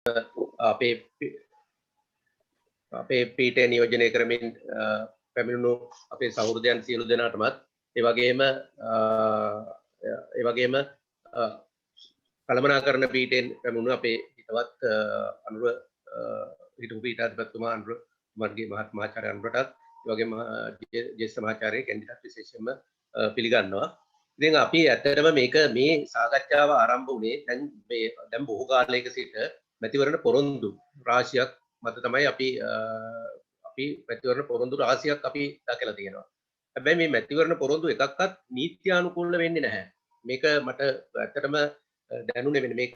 අපේ අපේ පීඨය නියෝජනය කරමින් පැමිණුණු අපේ සහෘදයන් සියලු දෙනාටමත් ඒ වගේම කළමනාකරණ පීඨයෙන් පැමිණුණු අපේ හිතවත් අනුර හිටපු පීඨාධිපතිතුමා අනුර මර්ගේ මහත්මාචාර්ය අනුරටත් ඒ වගේම ජ්‍යෙෂ්ඨ මහාචාර්ය කෙන්ඩිටත් විශේෂයෙන්ම පිළිගන්නවා. ඉතින් අපි ඇත්තටම මේ සාකච්ඡාව ආරම්භ වුණේ දැන් බොහෝ කාලයක සිට මැතිවරණ පොරොන්දු රාශියක් මත තමයි අපි මැතිවරණ පොරොන්දු රාශියක් අපි දක්වලා තියෙනවා. හැබැයි මේ මැතිවරණ පොරොන්දු එකක්වත් නීත්‍යානුකූල වෙන්නේ නැහැ. මේක මට ඇත්තටම දැනුනේ වෙන මේක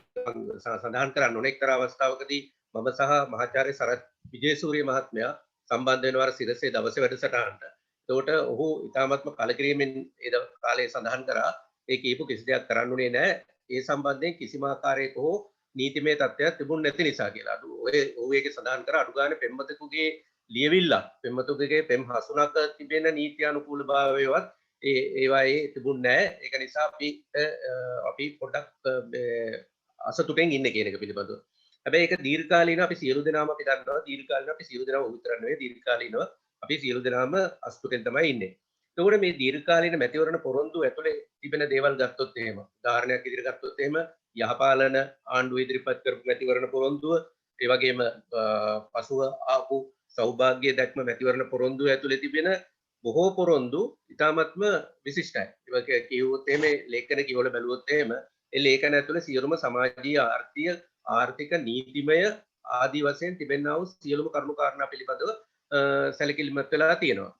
සඳහන් කරන්න ඕන එක්තරා අවස්ථාවකදී මම සහ මහාචාර්ය සරත් විජේසූරිය මහත්මයා සම්බන්ධ වෙනවර සිරසේ දවසේ වැඩසටහනට. එතකොට ඔහු ඉතාමත්ම කලකිරීමෙන් ඒ කාලේ සඳහන් කරා ඒ කියපු කිසි දෙයක් කරන්න උනේ නැහැ. ඒ සම්බන්ධයෙන් කිසිම ආකාරයක හෝ නීතිමය තත්ත්වයක් තිබුණ නැති නිසා කියලා. ඔහු ඒකේ සඳහන් කරා අඩුගානේ පෙම්වතෙකුගේ ලියවිල්ලක් පෙම්වතෙකුගේ පෙම් හසුනක තිබෙන නීත්‍යානුකූලභාවයවත් ඒවායේ තිබුණ නැහැ. ඒක නිසා අපි පොඩ්ඩක් අසතුටෙන් ඉන්නේ කියන එක පිළිබඳව. හැබැයි ඒක දීර්ඝකාලීනව අපි සියලු දෙනාම අපි දන්නවා දීර්ඝකාලීනව අපි සියලු දෙනාම උත්තර නෙවෙයි දීර්ඝකාලීනව අපි සියලු දෙනාම අසතුටෙන් තමයි ඉන්නේ. එතකොට මේ දීර්ඝකාලීන මැතිවරණ පොරොන්දු ඇතුලේ තිබෙන දේවල් ගත්තොත් එහෙම උදාහරණයක් විදිහට ගත්තොත් එහෙම යහපාලන ආණ්ඩුව ඉදිරිපත් කරපු මැතිවරණ පොරොන්දුව ඒ වගේම පසුව ආපු සෞභාග්‍ය දැක්ම මැතිවරණ පොරොන්දුව ඇතුලේ තිබෙන බොහෝ පොරොන්දු ඉතාමත්ම විශිෂ්ටයි. ඒක කියවුවොත් එහෙම ලේඛන කියවල බැලුවොත් එහෙම ඒ ලේඛන ඇතුලේ සියලුම සමාජීය ආර්ථික නීතිමය ආදී වශයෙන් තිබෙනා වූ සියලුම කරුණු කාරණා පිළිබඳව සැලකිලිමත් වෙලා තියෙනවා.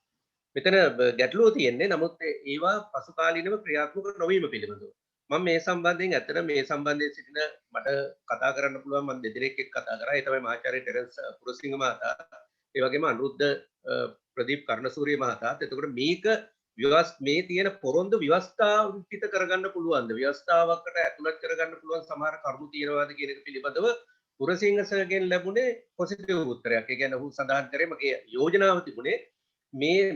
මෙතන ගැටලුව තියෙන්නේ නමුත් ඒවා පසුකාලීනව ක්‍රියාත්මක නොවීම පිළිබඳව. මම මේ සම්බන්ධයෙන් ඇත්තට මේ සම්බන්ධයෙන් සිටින මට කතා කරන්න පුළුවන් මම දෙදෙනෙක් එක්ක කතා කරා. ඒ තමයි මහාචාර්ය ටෙරන්ස් පුරසිංහ මහතා, ඒ වගේම අනුරුද්ධ ප්‍රදීප් කර්ණසූරිය මහතාත්. එතකොට මේක මේ තියෙන පොරොන්දු ව්‍යවස්ථාවිත කරගන්න පුළුවන්ද? ව්‍යවස්ථාවකට ඇතුළත් කරගන්න පුළුවන් සමහර කරුණු තියෙනවාද කියන එක පිළිබඳව පුරසිංහ සර්ගෙන් ලැබුණේ පොසිටිව් උත්තරයක්. ඒ කියන්නේ ඔහු සඳහන් කරේ මගේ යෝජනාව තිබුණේ මේ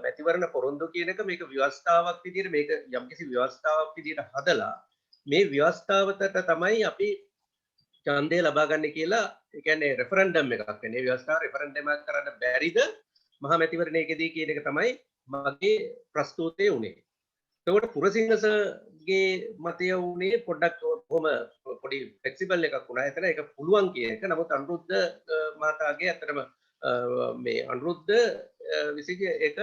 මැතිවරණ පොරොන්දු කියන එක මේක ව්‍යවස්ථාවක් විදිහට මේක යම්කිසි ව්‍යවස්ථාවක් විදිහට හදලා මේ ව්‍යවස්ථාවට තමයි අපි ඡන්දය ලබා ගන්න කියලා ඒ කියන්නේ රෙෆරන්ඩම් එකක් වෙන්නේ. ව්‍යවස්ථාව රෙෆරන්ඩම් එකක් කරන්න බැරිද මහා මැතිවරණයකදී කියන එක තමයි මගේ ප්‍රස්තුතය උනේ. එතකොට පුරසිංහසගේ මතය උනේ පොඩ්ඩක් කොහොම පොඩි ෆ්ලෙක්සිබල් එකක් වුණා. එතන ඒක පුළුවන් කියන එක. නමුත් අනුරුද්ධ මහතාගේ අතරම මේ අනුරුද්ධ විසික ඒක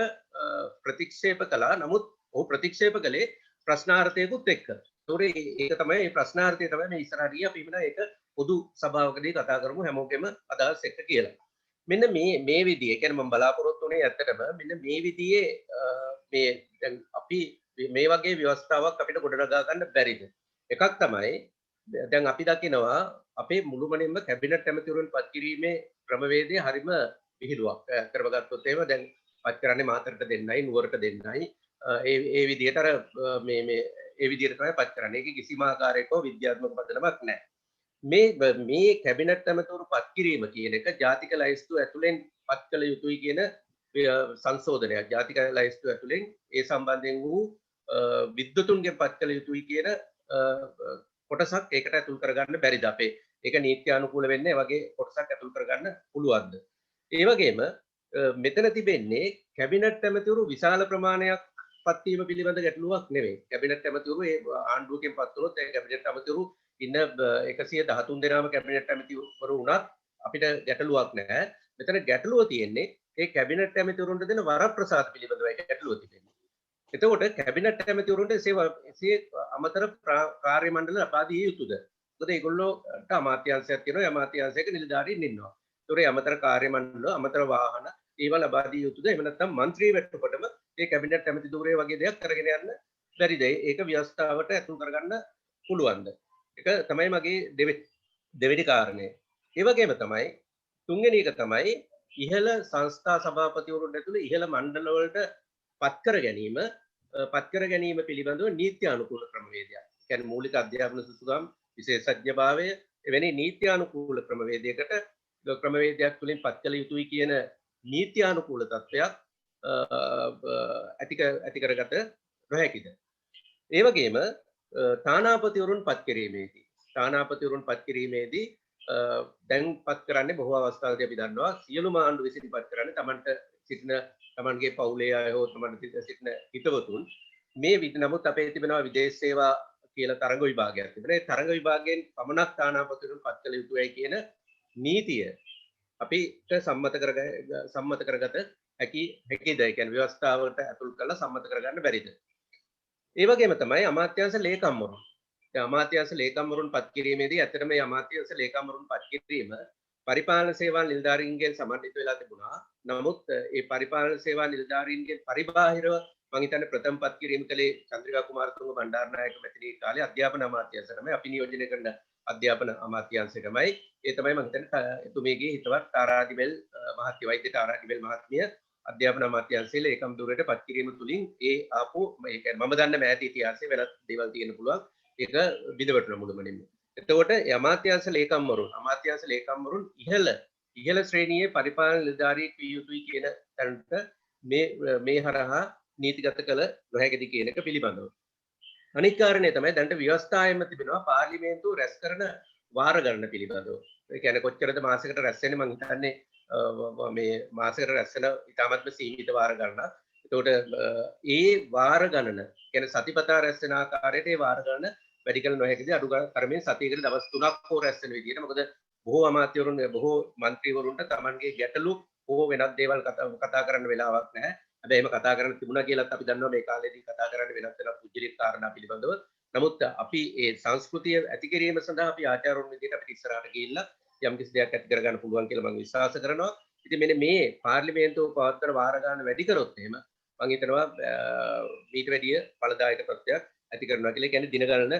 ප්‍රතික්ෂේප කළා. නමුත් ඔහු ප්‍රතික්ෂේප කළේ ප්‍රශ්නාර්ථයකුත් එක්ක. ඒතකොට ඒක තමයි මේ ප්‍රශ්නාර්ථය තමයි මේ ඉස්සරහට ගියා අපි වෙන ඒක පොදු සභාවකදී කතා කරමු හැමෝගෙම අදහස් එක්ක කියලා. මෙන්න මේ විදිය කියන්නේ මම බලාපොරොත්තු වෙන්නේ ඇත්තටම මෙන්න මේ විදියේ මේ දැන් අපි මේ වගේ ව්‍යවස්ථාවක් අපිට ගොඩනගා ගන්න බැරිද? එකක් තමයි දැන් අපි දකිනවා අපේ මුළුමනින්ම කැබිනට් ඇමතිවරුන් පත් කිරීමේ ක්‍රමවේදය හරිම විහිළුවක්. කරවගත්තොත් එහෙම දැන් පත් කරන්නේ මාතරට දෙන්නයි නුවරට දෙන්නයි. ඒ විදිහට අර මේ ඒ විදිහට තමයි පත් කරන්නේ. ඒක කිසිම ආකාරයක විද්‍යාත්මක පදනමක් නැහැ. මේ කැබිනට් ඇමතිවරු පත් කිරීම කියන එක ජාතික ලයිස්තුව ඇතුලෙන් පත් කළ යුතුයි කියන සංශෝධනයක්. ජාතික ලයිස්තුව ඇතුලෙන් ඒ සම්බන්ධයෙන් වූ විද්වතුන්ගෙන් පත් කළ යුතුයි කියන කොටසක් ඒකට ඇතුල් කරගන්න බැරිද අපේ? ඒක නීත්‍යානුකූල වෙන්නේ වගේ කොටසක් ඇතුල් කරගන්න පුළුවන්ද? ඒ වගේම මෙතන තිබෙන්නේ කැබිනට් ඇමතිවරු විශාල ප්‍රමාණයක් පත් වීම පිළිබඳ ගැටලුවක් නෙවෙයි. කැබිනට් ඇමතිවරු ඒ ආණ්ඩුවකින් පත් වුණොත් ඒ කැබිනට් ඇමතිවරු ඉන්න 113 දෙනාම කැබිනට් ඇමතිවරු වුණත් අපිට ගැටලුවක් නැහැ. මෙතන ගැටලුව තියෙන්නේ ඒ කැබිනට් ඇමතිවරුන්ට දෙන වරප්‍රසාද පිළිබඳවයි ගැටලුව තිබෙන්නේ. එතකොට කැබිනට් ඇමතිවරුන්ට එසේ අමතර කාර්ය මණ්ඩල ලබා දිය යුතුද? මොකද ඒගොල්ලෝට අමාත්‍යාංශයක් තියෙනවා, අමාත්‍යාංශයක නිලධාරීන් ඉන්නවා. ඒතොර අමතර කාර්ය මණ්ඩල, අමතර වාහන ඒවා ලබා දිය යුතුද? එහෙම නැත්නම් മന്ത്രി වෙටකොටම ඒ කැබිනට් ඇමති ධූරය වගේ දෙයක් කරගෙන යන්න බැරිද? ඒක ව්‍යවස්ථාවට ඇතුල් කරගන්න පුළුවන්ද? ඒක තමයි මගේ දෙවෙනි කාරණය. ඒ වගේම තමයි තුන්වෙනි එක තමයි ඉහළ සංස්ථා සභාපතිවරුන් ඇතුළේ ඉහළ මණ්ඩල වලට පත් කර ගැනීම පිළිබඳව නීත්‍යානුකූල ක්‍රමවේදයක්. කියන්නේ මූලික අධ්‍යාපන සුසුකම් විශේෂඥභාවය එවැනි නීත්‍යානුකූල ක්‍රමවේදයක් තුළින් පත් කළ යුතුයි කියන නීත්‍යානුකූල තත්ත්වයක් ඇති කරගත නොහැකිද? ඒ වගේම තානාපතිවරුන් පත් කිරීමේදී තානාපතිවරුන් පත් කිරීමේදී දැන් පත් කරන්නේ බොහෝ අවස්ථාවලදී අපි දන්නවා සියලුම ආණ්ඩු විසින් පත් කරන්නේ තමන්ගේ පවුලේ අය හෝ තමන්ට සිටින හිතවතුන් මේ නමුත් අපේ තිබෙනවා විදේශ සේවා කියලා තරඟ විභාගයක් තිබෙනවා. ඒ තරඟ විභාගයෙන් පමණක් තානාපතිවරුන් පත් කළ යුතුයි කියන නීතිය අපිට සම්මත කරගත හැකිද? ඒ කියන්නේ ව්‍යවස්ථාවට ඇතුල් කරලා සම්මත කරගන්න බැරිද? ඒ වගේම තමයි අමාත්‍යාංශ ලේකම්වරුන්. දැන් අමාත්‍යාංශ ලේකම්වරුන් පත් කිරීමේදී ඇත්තටම මේ අමාත්‍යාංශ ලේකම්වරුන් පත් කිරීම පරිපාලන සේවා නිලධාරීන්ගෙන් සමන්විත වෙලා තිබුණා. නමුත් ඒ පරිපාලන සේවා නිලධාරීන්ගෙන් පරිබාහිරව මම හිතන්නේ ප්‍රථම පත් කිරීම කලේ චන්ද්‍රිකා කුමාරතුංග බණ්ඩාරනායක මැතිණිය කාලේ අධ්‍යාපන අමාත්‍යාංශ තමයි අපි නියෝජනය කරන අධ්‍යාපන අමාත්‍යාංශය තමයි. ඒ තමයි මම හිතන්නේ එතුමියගේ හිතවත් තාරාදිබෙල් මහත්මිය වෛද්‍ය තාරාදිබෙල් මහත්මිය අධ්‍යාපන අමාත්‍යාංශයේ ලේකම් ධුරයට පත් කිරීම තුලින් ඒ ආපු ඒ කියන්නේ මම දන්න මෑත ඉතිහාසයේ වෙනත් දේවල් තියෙන්න පුළුවන්. ඒක බිඳවටන මුළුමනින්ම. එතකොට අමාත්‍යාංශ ලේකම්වරුන් ඉහළ ශ්‍රේණියේ පරිපාලන නිලධාරියෙක් විය යුතුයි කියන තැනට මේ හරහා නීතිගත කළ නොහැකිද කියන එක පිළිබඳව. අනිත් කාරණේ තමයි දැන්ට ව්‍යවස්ථාවෙම තිබෙනවා පාර්ලිමේන්තුව රැස් කරන වාර ගණන පිළිබඳව. ඒ කියන්නේ කොච්චරද මාසයකට රැස් වෙන්නේ මම හිතන්නේ මේ මාසයකට රැස් වෙන ඉතාමත්ම සීමිත වාර ගණනක්. එතකොට ඒ වාර ගණන කියන්නේ සතිපතා රැස් වෙන ආකාරයට ඒ වාර ගණන වැඩි කළ නොහැකිද අඩු තරමින් සතියකට දවස් 3ක් හෝ රැස් වෙන විදිහට. මොකද බොහෝ අමාත්‍යවරුන් බොහෝ മന്ത്രിවරුන්ට Tamanගේ ගැටලු හෝ වෙනත් දේවල් කතා කරන්න වෙලාවක් නැහැ. හැබැයි එහෙම කතා කරන්න තිබුණා කියලාත් අපි දන්නවා මේ කාලේදී කතා කරන්න වෙනත් පුජ්‍යලික කාරණා පිළිබඳව. නමුත් අපි ඒ සංස්කෘතිය ඇති කිරීම සඳහා අපි ආචාර්යවරුන් විදිහට අපිට ඉස්සරහට ගිහිල්ලා යම් කිසි දෙයක් ඇති කරගන්න පුළුවන් කියලා මම විශ්වාස කරනවා. ඉතින් මෙන්න මේ පාර්ලිමේන්තුව පවත්වන වාර ගන්න වැඩි කරොත් එහෙම මම හිතනවා ඊට වැඩිය ඵලදායක තත්ත්වයක් ඇති කරනවා කියලා. කියන්නේ දින ගණන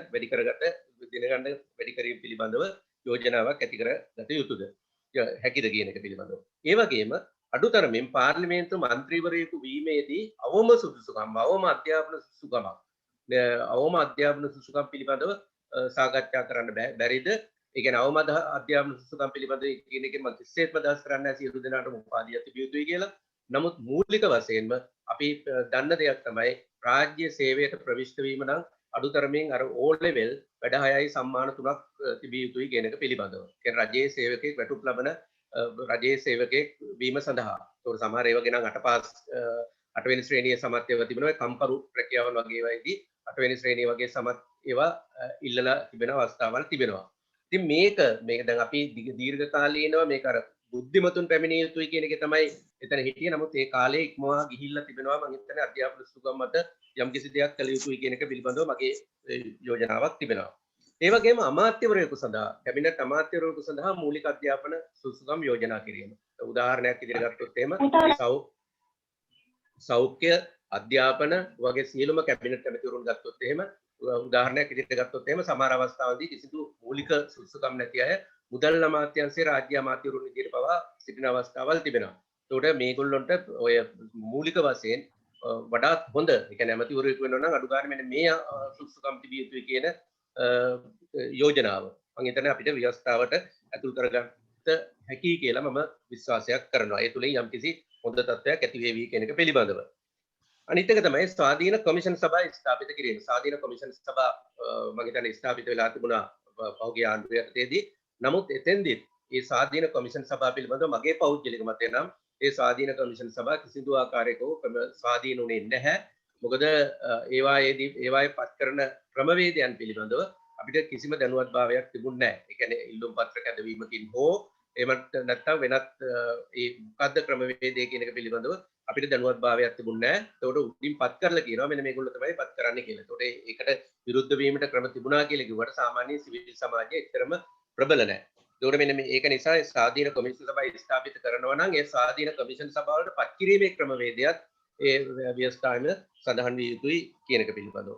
වැඩි කිරීම පිළිබඳව යෝජනාවක් ඇති කරගත යුතුද හැකිද කියන එක පිළිබඳව. ඒ වගේම අඩුතරමින් පාර්ලිමේන්තු මන්ත්‍රීවරයෙකු වීමේදී අවම අධ්‍යාපන සුසුකම් පිළිබඳව සාකච්ඡා කරන්න බැරිද? ඒ කියන්නේ අවම අධ්‍යාපන සුසුකම් පිළිබඳව කියන එකෙන් මම කිසිසේත්ම අදහස් කරන්නේ නැහැ සියලු දෙනාටම උපාධිය තිබිය යුතුයි කියලා. නමුත් මූලික වශයෙන්ම අපි දන්න දෙයක් තමයි රාජ්‍ය සේවයට ප්‍රවිෂ්ඨ වීම නම් අඩුතරමින් අර O level වැඩ 6යි සම්මාන 3ක් තිබිය යුතුයි කියන එක පිළිබඳව. කියන්නේ රජයේ සේවකයෙක් වැටුප් ලබන රජයේ සේවකයෙක් වීම සඳහා. ඒකට සමහර ඒවා ගෙනන් 8 වෙනි ශ්‍රේණියේ සමත් ඒවා තිබෙනවා. කම්කරු ප්‍රක්‍රියාවන් වගේ ඒවායිදී 8 වෙනි ශ්‍රේණිය වගේ සමත් ඒවා ඉල්ලලා තිබෙන අවස්ථාවල් තිබෙනවා. ඉතින් මේක දැන් අපි දීර්ඝ කාලීනව මේක අර බුද්ධිමතුන් පැමිණිය යුතුයි කියන එක තමයි එතන හිටියේ. නමුත් ඒ කාලේ ඉක්මවා ගිහිල්ලා තිබෙනවා. මම හිතන්නේ අධ්‍යාපන සුසුකම් මත යම් කිසි දෙයක් කළ යුතුයි කියන එක පිළිබඳව මගේ යෝජනාවක් තිබෙනවා. ඒ වගේම අමාත්‍යවරයෙකු සඳහා කැබිනට් අමාත්‍යවරයෙකු සඳහා මූලික අධ්‍යාපන සුසුකම් යෝජනා කිරීම. උදාහරණයක් ඉදිරියට ගත්තොත් එහෙම සෞඛ්‍ය අධ්‍යාපන වගේ සියලුම කැබිනට් ඇමතිවරුන් ගත්තොත් එහෙම උදාහරණයක් ඉදිරියට ගත්තොත් එහෙම සමහර අවස්ථාවලදී කිසිදු මූලික සුසුකම් නැති අය මුදල් අමාත්‍යාංශයේ රාජ්‍ය අමාත්‍යවරුන් විදිහට පවා සිටින අවස්ථාවල් තිබෙනවා. ඒකට මේගොල්ලොන්ට ඔය මූලික වශයෙන් වඩාත් හොඳ ඒ කියන්නේ ඇමතිවරයෙකු වෙනවා නම් අඩු ගන්න මෙන්න මේ සුසුකම් තිබිය යුතුයි කියන යෝජනාව මම හිතන්නේ අපිට ව්‍යවස්ථාවට ඇතුල් කරගන්න හැකි කියලා මම විශ්වාසයක් කරනවා. ඒ තුලින් යම්කිසි හොඳ තත්ත්වයක් ඇති වේවි කියන එක පිළිබඳව. අනිත් එක තමයි ස්වාධීන කොමිෂන් සභා ස්ථාපිත කිරීම. ස්වාධීන කොමිෂන් සභා මම හිතන්නේ ස්ථාපිත වෙලා තිබුණා පහුගිය ආණ්ඩුවේදී. නමුත් එතෙන්දී මේ ස්වාධීන කොමිෂන් සභා පිළිබඳව මගේ පෞද්ගලික මතය නම් ඒ ස්වාධීන කොමිෂන් සභා කිසිදු ආකාරයක ස්වාධීන වුණේ නැහැ. මොකද ඒවායේ පත් කරන ක්‍රමවේදයන් පිළිබඳව අපිට කිසිම දැනුවත්භාවයක් තිබුණේ නැහැ. ඒ කියන්නේ ඉල්ලුම් පත්‍ර කැඳවීමකින් හෝ එහෙමත් නැත්නම් වෙනත් ඒ මොකද්ද ක්‍රමවේදය කියන එක පිළිබඳව අපිට දැනුවත්භාවයක් තිබුණේ නැහැ. ඒකට උඩින් පත් කරලා කියනවා මෙන්න මේගොල්ලෝ තමයි පත් කරන්නේ කියලා. ඒකට විරුද්ධ වීමට ක්‍රම තිබුණා කියලා කිව්වට සාමාන්‍ය සිවිල් සමාජයේ එතරම් ප්‍රබල නැහැ. ඒකට මෙන්න මේක නිසා ස්වාධීන කොමිෂන් සභාව ස්ථාපිත කරනවා නම් ඒ ස්වාධීන කොමිෂන් සභාවලට පත් කිරීමේ ක්‍රමවේදයක් ඒ ව්‍යවස්ථාවේ සඳහන් විය යුතුයි කියන එක පිළිබඳව.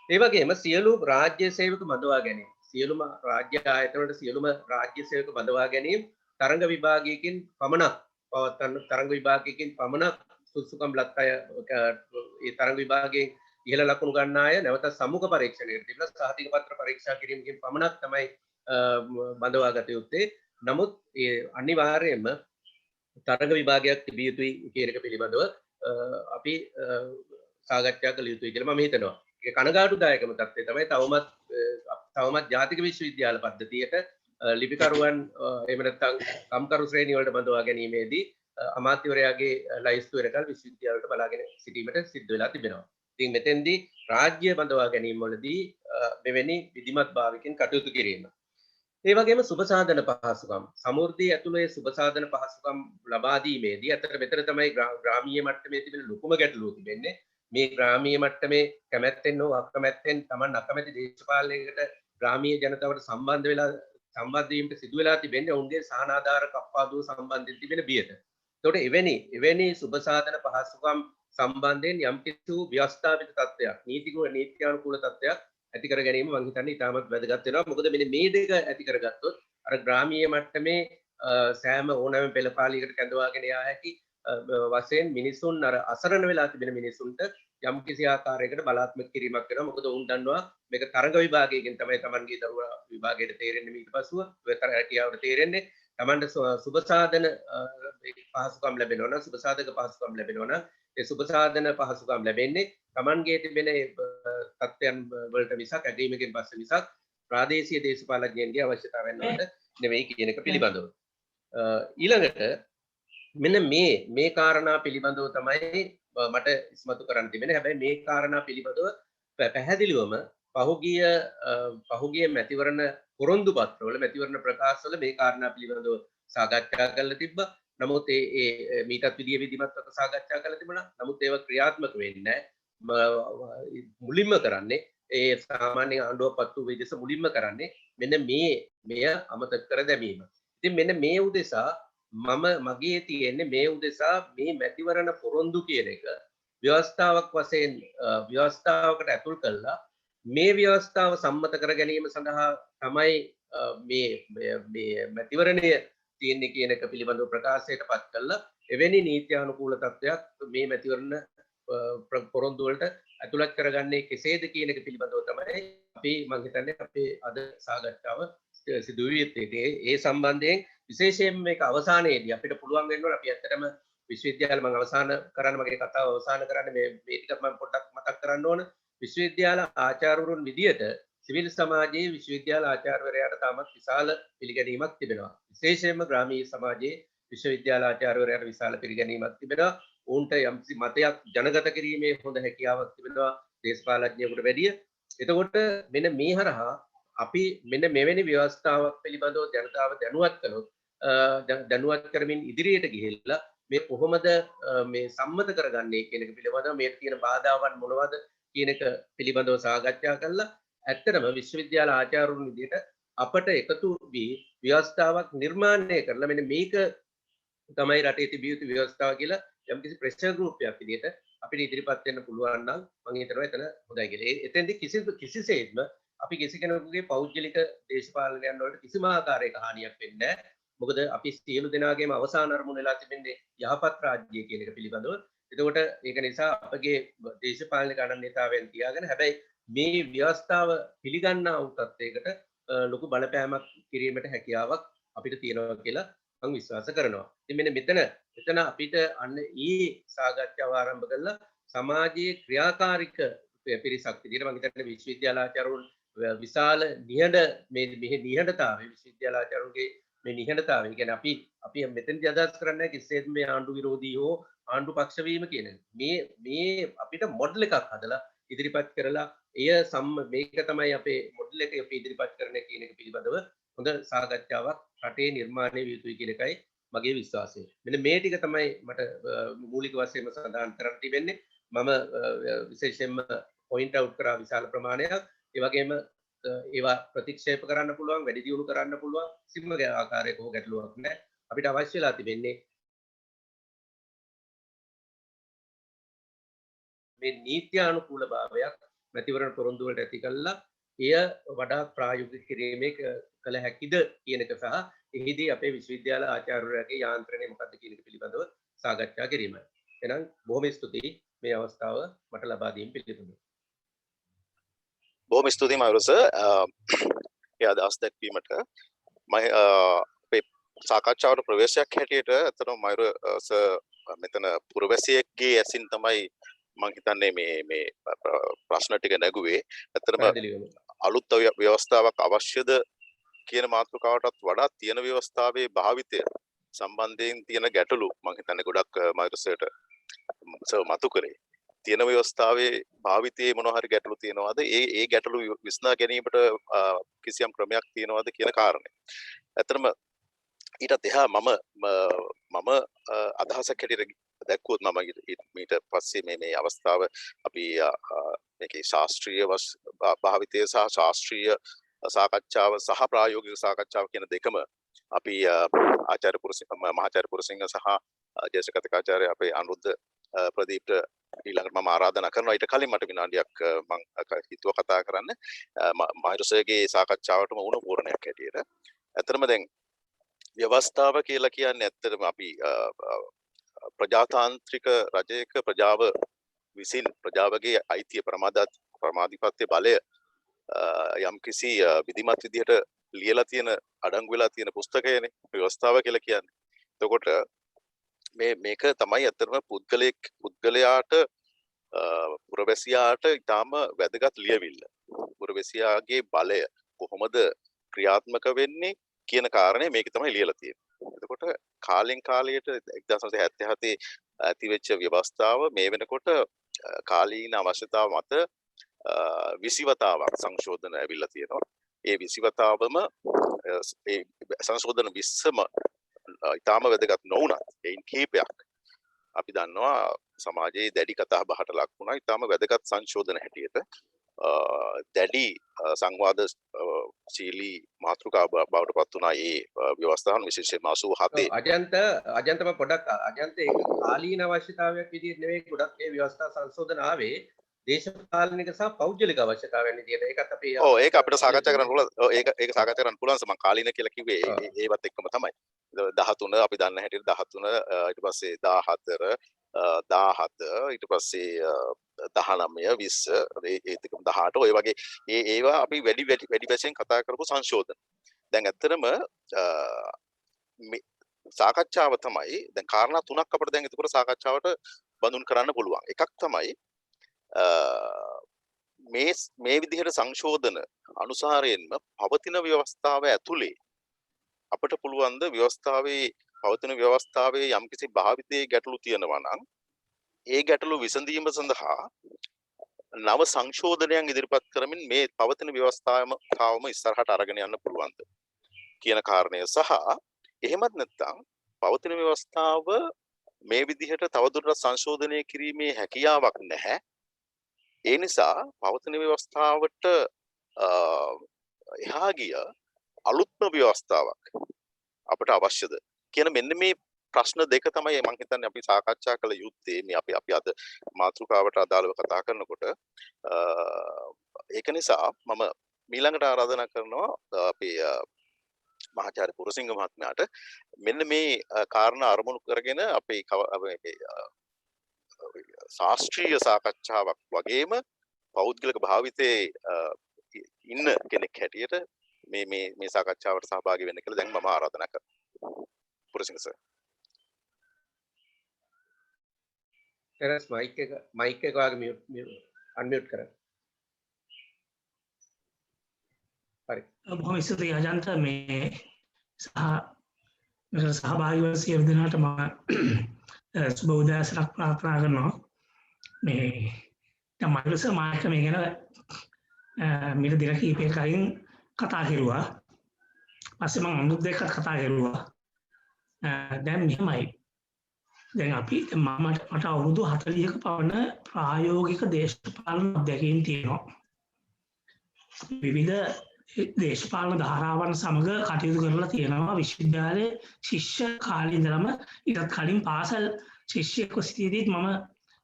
ඒ වගේම සියලු රාජ්‍ය සේවක බඳවා ගැනීම සියලුම රාජ්‍ය ආයතන වල සියලුම රාජ්‍ය සේවක බඳවා ගැනීම තරඟ විභාගයකින් පමණක් පවත්වන්න තරඟ විභාගයකින් පමණක් සුසුකම් ලත් අය ඒ තරඟ විභාගයෙන් ඉහළ ලකුණු ගන්න අය නැවත සම්මුඛ පරීක්ෂණයකට තිබුණා සහතික පත්‍ර පරීක්ෂා කිරීමකින් පමණක් තමයි බඳවා ගත යුත්තේ. නමුත් ඒ අනිවාර්යයෙන්ම තරඟ විභාගයක් තිබිය යුතුයි කියන එක පිළිබඳව අපි සාකච්ඡා කළ යුතුයි කියලා මම හිතනවා. ඒ කනගාටුදායකම තත්ත්වය තමයි තවමත් ජාතික විශ්වවිද්‍යාල පද්ධතියට ලිපිකරුවන් එහෙම නැත්නම් කම්කරු ශ්‍රේණිය වලට බඳවා ගැනීමේදී අමාත්‍යවරයාගේ ලයිස්තු වෙනකල් විශ්වවිද්‍යාලවලට බලාගෙන සිටීමට සිද්ධ වෙලා තිබෙනවා. ඉතින් මෙතෙන්දී රාජ්‍ය බඳවා ගැනීම වලදී මෙවැනි විධිමත් භාවිකින් කටයුතු කිරීම. ඒ වගේම සුබසාධන පහසුකම් සමෘද්ධිය ඇතුළේ සුබසාධන පහසුකම් ලබා දීමේදී අතට මෙතන තමයි ග්‍රාමීය මට්ටමේ තිබෙන ලොකුම ගැටලුව තිබෙන්නේ. මේ ග්‍රාමීය මට්ටමේ කැමැත්තෙන් හෝ අකමැත්තෙන් Taman අකමැති දේශපාලනයකට ග්‍රාමීය ජනතාවට සම්බන්ධ වීමට සිදු වෙලා තිබෙන්නේ ඔවුන්ගේ සහනාධාර කප්පාදුව සම්බන්ධයෙන් තිබෙන බියට. ඒකට එවැනි සුබසාධන පහසුකම් සම්බන්ධයෙන් යම්කිසි ව්‍යවස්ථාපිත තත්ත්වයක් නීත්‍යානුකූල තත්ත්වයක් ඇති කර ගැනීම මම හිතන්නේ ඉතාමත් වැදගත් වෙනවා. මොකද මෙන්න මේ දෙක ඇති කරගත්තොත් අර ග්‍රාමීය මට්ටමේ සෑම ඕනෑම පෙළපාලියකට කැඳවාගෙන යා හැකි වශයෙන් මිනිසුන් අර අසරණ වෙලා තිබෙන මිනිසුන්ට යම් කිසි ආකාරයකට බලාත්මක කිරීමක් වෙනවා. මොකද උන් දන්නවා මේක තරඟ විභාගයකින් තමයි Tamanගේ දරුවා විභාගයට තේරෙන්නේ ඊට පස්සුව රැකියාවට තේරෙන්නේ. Tamanට සුබසාධන පහසුකම් ලැබෙනවා නම් සුබසාධක පහසුකම් ලැබෙනවා නම් ඒ සුබසාධන පහසුකම් ලැබෙන්නේ Tamanගේ තිබෙන තත්ත්වයන් වලට මිසක් ඇගීමකින් පස්සේ මිසක් ප්‍රාදේශීය දේශපාලඥයන්ගේ අවශ්‍යතාවයන් වලට නෙවෙයි කියන එක පිළිබඳව. ඊළඟට මෙන්න මේ කාරණා පිළිබඳව තමයි මට ඉස්මතු කරන්න තිබෙන්නේ. හැබැයි මේ කාරණා පිළිබඳව පැහැදිලිවම පහුගිය මැතිවරණ පොරොන්දු පත්‍රවල මැතිවරණ ප්‍රකාශවල මේ කාරණා පිළිබඳව සාකච්ඡා කරලා තිබ්බා. නමුත් ඒ මීටත් විදිය විදිමත්ව සාකච්ඡා කරලා තිබුණා. නමුත් ඒවා ක්‍රියාත්මක වෙන්නේ නැහැ. මුලින්ම කරන්නේ ඒ සාමාන්‍ය ආණ්ඩුව පත්තු විදේශ මුලින්ම කරන්නේ මෙන්න මෙය අමතක කර දැමීම. ඉතින් මෙන්න මේ උදෙසා මගේ තියෙන්නේ මේ උදෙසා මේ මැතිවරණ පොරොන්දු කියන එක ව්‍යවස්ථාවක් වශයෙන් ව්‍යවස්ථාවකට ඇතුල් කළා මේ ව්‍යවස්ථාව සම්මත කර ගැනීම සඳහා තමයි මේ මැතිවරණය තියෙන්නේ කියන එක පිළිබඳව ප්‍රකාශයට පත් කළා. එවැනි නීත්‍යානුකූල තත්ත්වයක් මේ මැතිවරණ පොරොන්දු වලට ඇතුළත් කරගන්නේ කෙසේද කියන එක පිළිබඳව තමයි අපි මම හිතන්නේ අපේ අද සාකච්ඡාව සිදු වී ඇත්තේ. ඒ සම්බන්ධයෙන් විශේෂයෙන් මේක අවසානයේදී අපිට පුළුවන් වෙනවා අපි ඇත්තටම විශ්වවිද්‍යාල මම අවසාන කරන්න මගේ කතාව අවසාන කරන්න මේ ටික මම පොඩ්ඩක් මතක් කරන්න ඕන. විශ්වවිද්‍යාල ආචාර්යවරුන් විදියට සිවිල් සමාජයේ විශ්වවිද්‍යාල ආචාර්යවරයාට තාමත් විශාල පිළිගැනීමක් තිබෙනවා. විශේෂයෙන්ම ග්‍රාමීය සමාජයේ විශ්වවිද්‍යාල ආචාර්යවරයාට විශාල පිළිගැනීමක් තිබෙනවා. ඔවුන්ට යම්කිසි මතයක් ජනගත කිරීමේ හොඳ හැකියාවක් තිබෙනවා දේශපාලඥයෙකුට වැඩිය. එතකොට මෙන්න මේ හරහා අපි මෙන්න මෙවැනි ව්‍යවස්ථාවක් පිළිබඳව ජනතාව දැනුවත් කරමින් ඉදිරියට ගිහිල්ලා මේ කොහොමද මේ සම්මත කරගන්නේ කියන එක පිළිබඳව මේ තියෙන බාධාවන් මොනවද කියන එක පිළිබඳව සාකච්ඡා කළා. ඇත්තටම විශ්වවිද්‍යාල ආචාර්යවරුන් විදිහට අපට එකතු වී ව්‍යවස්ථාවක් නිර්මාණය කරලා මෙන්න මේක තමයි රටේ තිබිය යුතු ව්‍යවස්ථාව කියලා යම්කිසි ප්‍රෙෂර් ගෲප් එකක් විදිහට අපිට ඉදිරිපත් වෙන්න පුළුවන් නම් මම හිතනවා එතන හොඳයි කියලා. එතෙන්දී කිසිසේත්ම අපි කිසි කෙනෙකුගේ පෞද්ගලික දේශපාලනයන් වලට කිසිම ආකාරයක හානියක් වෙන්නේ නැහැ. මොකද අපි සියලු දෙනාගේම අවසාන අරමුණ වෙලා තිබෙන්නේ යහපත් රාජ්‍යය කියන එක පිළිබඳව. එතකොට ඒක නිසා අපගේ දේශපාලනික අනන්‍යතාවයන් තියාගෙන හැබැයි මේ ව්‍යවස්ථාව පිළිගන්නා වූ තත්යකට ලොකු බලපෑමක් කිරීමට හැකියාවක් අපිට තියෙනවා කියලා මම විශ්වාස කරනවා. ඉතින් මෙන්න මෙතන අපිට අන්න සාකච්ඡාව ආරම්භ කළා සමාජයේ ක්‍රියාකාරීක පිරිසක් විදිහට මම හිතන්නේ විශ්වවිද්‍යාල ආචාර්යවරුන් විශාල නිහඬතාවය විශ්වවිද්‍යාලාචාර්යවරුන්ගේ මේ නිහඬතාවය කියන්නේ අපි මෙතනදී අදහස් කරන්නේ කිසිසේත් මේ ආණ්ඩු විරෝධී හෝ ආණ්ඩු පක්ෂ වීම කියන මේ අපිට මොඩල් එකක් හදලා ඉදිරිපත් කරලා මේක තමයි අපේ මොඩල් එක අපි ඉදිරිපත් කරන කියන එක පිළිබඳව හොඳ සාකච්ඡාවක් රටේ නිර්මාණය විය යුතුයි කියන එකයි මගේ විශ්වාසය. මෙන්න මේ ටික තමයි මට මූලික වශයෙන්ම සඳහන් කරන්න තිබෙන්නේ. මම විශේෂයෙන්ම පොයින්ට් අවුට් කරා විශාල ප්‍රමාණයක්. ඒ වගේම ඒවා ප්‍රතික්ෂේප කරන්න පුළුවන්, වැඩි දියුණු කරන්න පුළුවන් කිසිම ආකාරයක හෝ ගැටලුවක් නැහැ. අපිට අවශ්‍ය වෙලා තිබෙන්නේ මේ නීත්‍යානුකූල භාවයක් මැතිවරණ පොරොන්දු වලට ඇති කළා. එය වඩා ප්‍රායෝගික කිරීමේ කළ හැකිද කියන එක සහ එහිදී අපේ විශ්වවිද්‍යාල ආචාර්යවරයාගේ යාන්ත්‍රණය මොකක්ද කියන එක පිළිබඳව සාකච්ඡා කිරීමයි. එහෙනම් බොහොම ස්තුතියි මේ අවස්ථාව මට ලබා දීම පිළිබඳව. බොහොම ස්තුතියි මයුර සර්. ඒ අදහස් දැක්වීමට අපේ සාකච්ඡාවට ප්‍රවේශයක් හැටියට අතන මයුර සර් මෙතන පුරවැසියෙක්ගේ ඇසින් තමයි මම හිතන්නේ මේ ප්‍රශ්න ටික නැගුවේ. ඇත්තටම අලුත් ව්‍යවස්ථාවක් අවශ්‍යද කියන මාතෘකාවටත් වඩා තියෙන ව්‍යවස්ථාවේ භාවිතය සම්බන්ධයෙන් තියෙන ගැටලු මම හිතන්නේ ගොඩක් මයිරසයට මතු කරේ. තියෙන ව්‍යවස්ථාවේ භාවිතයේ මොන හරි ගැටලු තියෙනවද? ඒ ගැටලු විසඳා ගැනීමට කිසියම් ක්‍රමයක් තියෙනවද කියන කාරණය. ඇත්තටම ඊටත් එහා මම අදහසක් හැටියට දැක්වුවොත් මම ඊට පස්සේ මේ අවස්ථාව අපි මේකේ ශාස්ත්‍රීය භාවිතය සහ ශාස්ත්‍රීය සාකච්ඡාව සහ ප්‍රායෝගික සාකච්ඡාව කියන දෙකම අපි මහාචාර්ය පුරසිංහ සහ ජේෂ්ඨ කතිකාචාර්ය අපේ අනුරුද්ධ ප්‍රදීප්ට ඊළඟට මම ආරාධනා කරනවා. ඊට කලින් මට විනාඩියක් මම හිතුවා කතා කරන්න මයිරසගේ සාකච්ඡාවටම වුණ පූර්ණයක් හැටියට. ඇත්තටම දැන් ව්‍යවස්ථාව කියලා කියන්නේ ඇත්තටම අපි ප්‍රජාතාන්ත්‍රික රජයක ප්‍රජාව විසින් ප්‍රජාවගේ අයිතිය ප්‍රමාධිපත්‍ය බලය යම්කිසි විධිමත් විදිහට ලියලා තියෙන අඩංගු වෙලා තියෙන පුස්තකයනේ ව්‍යවස්ථාව කියලා කියන්නේ. එතකොට මේක තමයි ඇත්තටම පුද්ගලයාට පුරවැසියාට ඊටාම වැදගත් ලියවිල්ල. පුරවැසියාගේ බලය කොහොමද ක්‍රියාත්මක වෙන්නේ කියන කාරණේ මේක තමයි ලියලා තියෙන්නේ. එතකොට කාලෙන් කාලයට 1977 ඇතිවෙච්ච ව්‍යවස්ථාව මේ වෙනකොට කාලීන අවශ්‍යතාව මත 20 වතාවක් සංශෝධන ඇවිල්ලා තියෙනවා. ඒ 20 වතාවම ඒ සංශෝධන 20ම ඊටාම වැදගත් නොවුණත් ඒන් කීපයක් අපි දන්නවා සමාජයේ දැඩි කතා බහට ලක් වුණා. ඊටාම වැදගත් සංශෝධන හැටියට දැඩි සංවාද ශීලී මාතෘකා බවට පත් වුණා ඒ ව්‍යවස්ථාවන් විශේෂයෙන්ම 87 අජන්තම පොඩක් අජන්ත ඒක කාලීන අවශ්‍යතාවයක් විදිහට නෙවෙයි ගොඩක් ඒ ව්‍යවස්ථා සංශෝධන ආවේ දේශපාලනික සහ පෞද්ගලික අවශ්‍යතාවයන් විදිහට. ඒකත් අපි ඒක අපිට සාකච්ඡා කරන්න පුළුවන්. ඒක සාකච්ඡා කරන්න පුළුවන්. මම කාලීන කියලා කිව්වේ ඒවත් එක්කම තමයි. 13 අපි දන්න හැටියට 13 ඊට පස්සේ 14 17 ඊට පස්සේ 19 20 ඒ දෙකම 18 ඔය වගේ ඒවා අපි වැඩි වශයෙන් කතා කරපු සංශෝධන. දැන් ඇත්තටම සාකච්ඡාව තමයි දැන් කාරණා තුනක් අපිට දැන් ඒකට සාකච්ඡාවට බඳුන් කරන්න පුළුවන්. එකක් තමයි මේ විදිහට සංශෝධන අනුසාරයෙන්ම පවතින ව්‍යවස්ථාව ඇතුලේ අපිට පුළුවන් ද ව්‍යවස්ථාවේ පවතින ව්‍යවස්ථාවේ යම්කිසි භාවිතයේ ගැටලු තියෙනවා නම් ඒ ගැටලු විසඳීම සඳහා නව සංශෝධනයන් ඉදිරිපත් කරමින් මේ පවතින ව්‍යවස්ථාවම ඉස්සරහට අරගෙන යන්න පුළුවන්ද කියන කාරණය සහ එහෙමත් නැත්නම් පවතින ව්‍යවස්ථාව මේ විදිහට තවදුරටත් සංශෝධනය කිරීමේ හැකියාවක් නැහැ. ඒ නිසා පවතින ව්‍යවස්ථාවට එහා ගිය අලුත්ම ව්‍යවස්ථාවක් අපට අවශ්‍යද කියන මෙන්න මේ ප්‍රශ්න දෙක තමයි මම හිතන්නේ අපි සාකච්ඡා කළ යුත්තේ මේ අපි අද මාතෘකාවට අදාළව කතා කරනකොට. ඒක නිසා මම ඊළඟට ආරාධනා කරනවා අපේ මහාචාර්ය පුරසිංහ මහත්මයාට මෙන්න මේ කාරණා අරමුණු කරගෙන අපේ ශාස්ත්‍රීය සාකච්ඡාවක් වගේම පෞද්ගලික භාවිතයේ ඉන්න කෙනෙක් හැටියට මේ සාකච්ඡාවට සහභාගී වෙන්න කියලා දැන් මම ආරාධනා කරනවා. පුරසිංහ සර්. ටෙරස් මයික් එක වාගේ අන්මියුට් කරන්න. හරි. බොහොම ස්තුතියි අජන්ත මේ සහභාගී වන සියලු දෙනාට මම සුබ උදෑසනක් ප්‍රාර්ථනා කරනවා. මේ දැන් මයිරස මායක මේ ගැන මිට දින කිහිපයක කලින් කතා කෙරුවා. පස්සේ මම අනුත් එක්ක කතා කෙරුවා. දැන් මෙහෙමයි. දැන් අපි මට අවුරුදු 40ක පවන ප්‍රායෝගික දේශපාලන අත්දැකීම් තියෙනවා. විවිධ දේශපාලන ධාරාවන් සමග කටයුතු කරලා තියෙනවා විශ්වවිද්‍යාලයේ ශිෂ්‍ය කාලේ ඉඳලම ඊටත් කලින් පාසල් ශිෂ්‍යයෙක්ව සිටියදීත් මම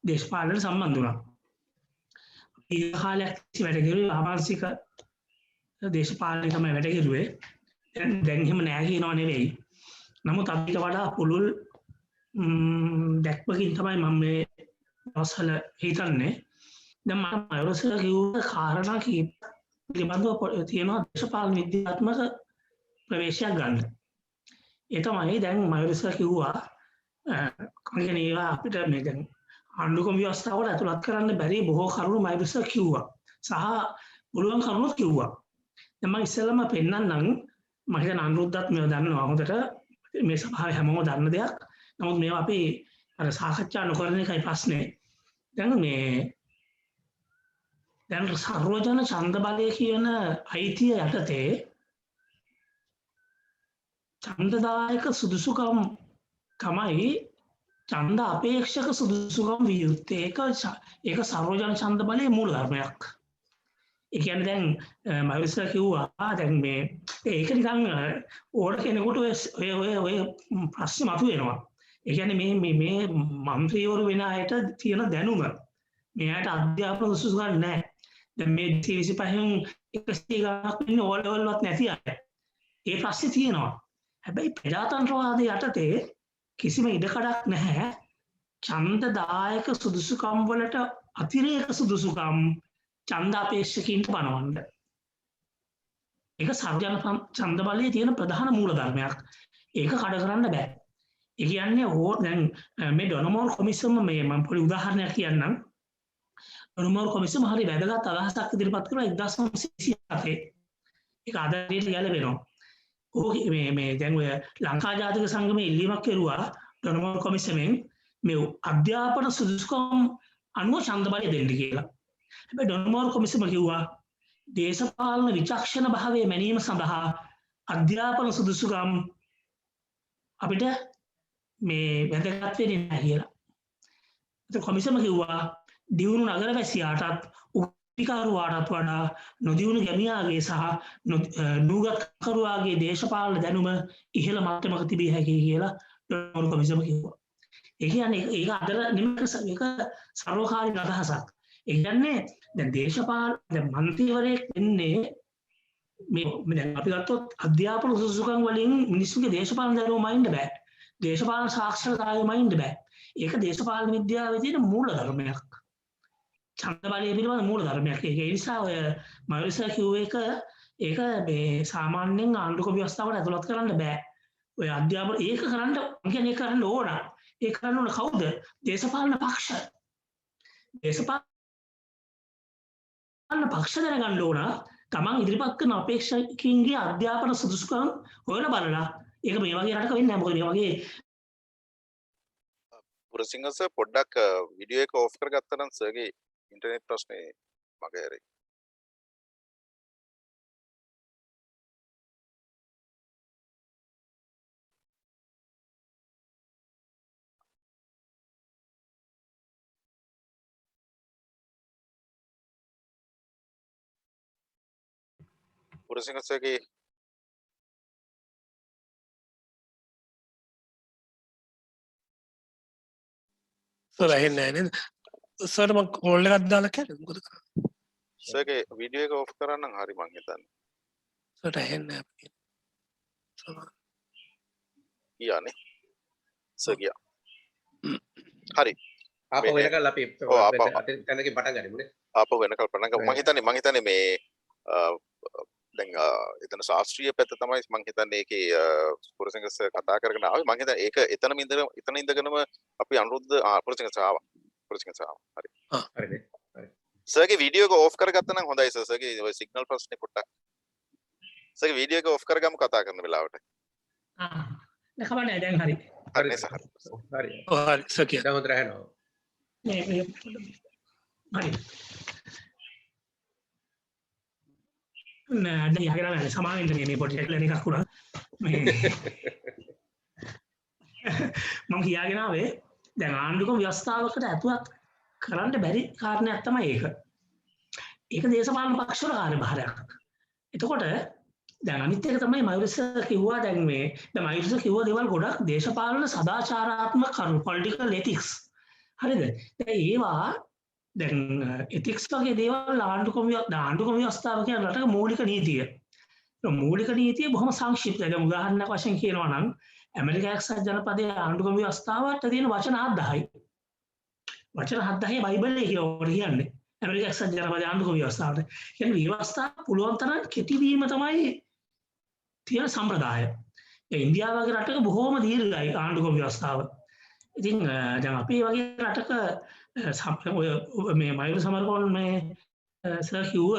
දේශපාලනයට සම්බන්ධ වුණා. ඊට කාලයක් වැඩ කෙරුවේ ආවාසික දේශපාලනය තමයි වැඩ කෙරුවේ. දැන් එහෙම නෑ කියනවා නෙවෙයි. නමුත් අපිට වඩා පුළුල් දැක්මකින් තමයි මම මේ දවස්වල හිතන්නේ. දැන් මම මයුරස කිව්ව කාරණා කීප පිළිබඳව තියෙනවා දේශපාලන විද්‍යාත්මක ප්‍රවේශයක් ගන්න. ඒ තමයි දැන් මයුරස කිව්වා කන්නේ ඒවා අපිට මේ දැන් ආණ්ඩුක්‍රම ව්‍යවස්ථාවට ඇතුළත් කරන්න බැරි බොහෝ කරුණු මයුරස කිව්වා. සහ පුළුවන් කරුණුත් කිව්වා. දැන් මම ඉස්සෙල්ලාම පෙන්නන්නම් මම හිතන අනුරුද්ධත් මේව දන්නවා හොඳට මේ සභාවේ හැමෝම දන්න දෙයක්. නමුත් මේවා අපි අර සාකච්ඡා නොකරන එකයි ප්‍රශ්නේ. දැන් සර්වජන ඡන්ද බලය කියන අයිතිය යටතේ ඡන්දදායක සුදුසුකම් තමයි ඡන්ද අපේක්ෂක සුදුසුකම් විය යුත්තේ. ඒක සර්වජන ඡන්ද බලයේ මූල ධර්මයක්. ඒ කියන්නේ දැන් මම ඉස්සර කිව්වා දැන් මේ ඒක නිකන් ඕන කෙනෙකුට ඔය ප්‍රශ්න මතුවෙනවා. ඒ කියන්නේ මේ මන්ත්‍රීවරු වෙන අයට තියෙන දැනුම මෙයාට අධ්‍යාපන සුසුකම් නැහැ. දැන් මේ 25න් 100 ගණක් ඉන්නේ ඕල් ලෙවල්වත් නැති අය. ඒ ප්‍රශ්නේ තියෙනවා. හැබැයි ප්‍රජාතන්ත්‍රවාදයේ යටතේ කිසිම ඉඩකඩක් නැහැ ඡන්දදායක සුදුසුකම් වලට අතිරේක සුදුසුකම් ඡන්ද අපේක්ෂකයින්ට පනවන්න. ඒක සර්වජන ඡන්ද බලයේ තියෙන ප්‍රධාන මූල ධර්මයක්. ඒක කඩ කරන්න බෑ. ඒ කියන්නේ දැන් මේ ඩොනමෝල් කොමිසම මේ මම පොඩි උදාහරණයක් කියන්නම්. ඩොනමෝල් කොමිසම හරි වැදගත් අදහසක් ඉදිරිපත් කළා 1927. ඒක ආදරයට ගැලපෙනවා. ඕකේ මේ දැන් ඔය ලංකා ජාතික සංගමයේ ඉල්ලීමක් කෙරුවා ඩොනමෝල් කොමිසමෙන් මේ අධ්‍යාපන සුදුසුකම් අනුව ඡන්ද බලය දෙන්න කියලා. හැබැයි ඩොනමෝල් කොමිසම කිව්වා දේශපාලන විචක්ෂණ භාවයේ මැනීම සඳහා අධ්‍යාපන සුදුසුකම් අපිට මේ වැදගත් වෙන්නේ නැහැ කියලා. ඒත් කොමිසම කිව්වා දියුණු නගරවැසියාටත් උපකාරුවාටත් වඩා නොදියුණු ගැමියාගේ සහ නූගත්කරුවාගේ දේශපාලන දැනුම ඉහළ මට්ටමක තිබිය හැකියි කියලා ඩොනමෝල් කොමිසම කිව්වා. ඒ කියන්නේ ඒක අදල නෙමෙයි ඒක සර්වකාලික අදහසක්. ඒ කියන්නේ දැන් දැන් මන්ත්‍රීවරයෙක් වෙන්නේ මේ දැන් අපි ගත්තොත් අධ්‍යාපන සුසුකම් වලින් මිනිස්සුගේ දේශපාලන දැනුම මයින්ඩ් බෑ. දේශපාලන සාක්ෂරතාවය මයින්ඩ් බෑ. ඒක දේශපාලන විද්‍යාවේ තියෙන මූල ධර්මයක්. ඡන්ද බලය පිළිබඳ මූල ධර්මයක්. ඒ නිසා ඔය මයුරිසා කිව්ව එක ඒක මේ සාමාන්‍යයෙන් ආණ්ඩුක ව්‍යවස්ථාවට ඇතුළත් කරන්න බෑ. ඔය අධ්‍යාපන ඒක කරන්න කියන්නේ කරන්න ඕන. ඒ කරන්න ඕන කවුද? දේශපාලන පක්ෂ. දේශපාලන පක්ෂ දැනගන්න ඕන තමන් ඉදිරිපත් කරන අපේක්ෂකයින්ගේ අධ්‍යාපන සුදුසුකම් හොයලා බලලා ඒක මේ වගේ රටක වෙන්නේ නැහැ. මොකද මේ වගේ පුරසිංහ සර් පොඩ්ඩක් වීඩියෝ එක ඔෆ් කරගත්තා නම් සර්ගේ ඉන්ටර්නෙට් ප්‍රශ්නේ මගේ හරි. පුරසිංහ සර්ගේ සර් ඇහෙන්නේ නැහැ නේද? සර් මම කෝල් එකක් දාලා කියන්නේ මොකද කරන්නේ? සර්ගේ වීඩියෝ එක ඔෆ් කරන්න හරි මං හිතන්නේ. සර් ඇහෙන්නේ නැහැ. සර් කියන්නේ සර් ගියා. හරි. ආපහු වෙනකල් අපි තැනකින් පටන් ගනිමුනේ. ආපහු වෙනකල් පටන් ගමු. මං හිතන්නේ මේ දැන් එතන ශාස්ත්‍රීය පැත්ත තමයි මං හිතන්නේ ඒකේ පුරසිංහ සර් කතා කරගෙන ආවේ. මං හිතන්නේ ඒක එතන ඉඳගෙනම අපි අනුරුද්ධ පුරසිංහ සර් ආවා. හරි. හරිනේ. හරි. සර්ගේ වීඩියෝ එක ඔෆ් කරගත්තා නම් හොඳයි සර්. සර්ගේ ඔය සිග්නල් ප්‍රශ්නේ පොඩ්ඩක්. සර්ගේ වීඩියෝ එක ඔෆ් කරගමු කතා කරන වෙලාවට. නෑ කවන්නේ දැන් හරි. හරිනේ සර්. හරි. ඔව් හරි සර් කියන්න. දැන් හොඳට ඇහෙනවා. මේ හරි. නෑ දැන් යහගෙන සමාවෙන්න මේ පොඩි ටෙක්ලන් එකක් උනා. මේ මම කියාගෙන ආවේ දැන් ආණ්ඩුක ව්‍යවස්ථාවකට ඇතුළත් කරන්න බැරි කාරණයක් තමයි ඒක. ඒක දේශපාලන පක්ෂවල කාර්යභාරයක්. එතකොට දැන් අනිත් එක තමයි මයුරිස කිව්වා දැන් මයුරිස කිව්ව දේවල් ගොඩක් දේශපාලන සදාචාරාත්මක කරුණු political ethics. හරිද? දැන් ඒවා දැන් ethics වගේ දේවල් ආණ්ඩුක්‍රම ව්‍යවස්ථාව කියන රටක මූලික නීතිය. මූලික නීතිය බොහොම සංක්ෂිප්තයි. දැන් උදාහරණයක් වශයෙන් කියනවා නම් ඇමරිකා එක්සත් ජනපදයේ ආණ්ඩුක්‍රම ව්‍යවස්ථාවට තියෙන වචන 7000යි. වචන 7000 බයිබලයේ කියලා කියන්නේ. ඇමරිකා එක්සත් ජනපදයේ ආණ්ඩුක්‍රම ව්‍යවස්ථාවට. කියන්නේ ව්‍යවස්ථාව පුළුවන් තරම් කෙටි වීම තමයි තියෙන සම්ප්‍රදාය. ඒ ඉන්දියාව වගේ රටක බොහොම දීර්ඝයි ආණ්ඩුක්‍රම ව්‍යවස්ථාව. ඉතින් දැන් අපි වගේ රටක මේ මයුර සමරකෝන් මේ සර් කිව්ව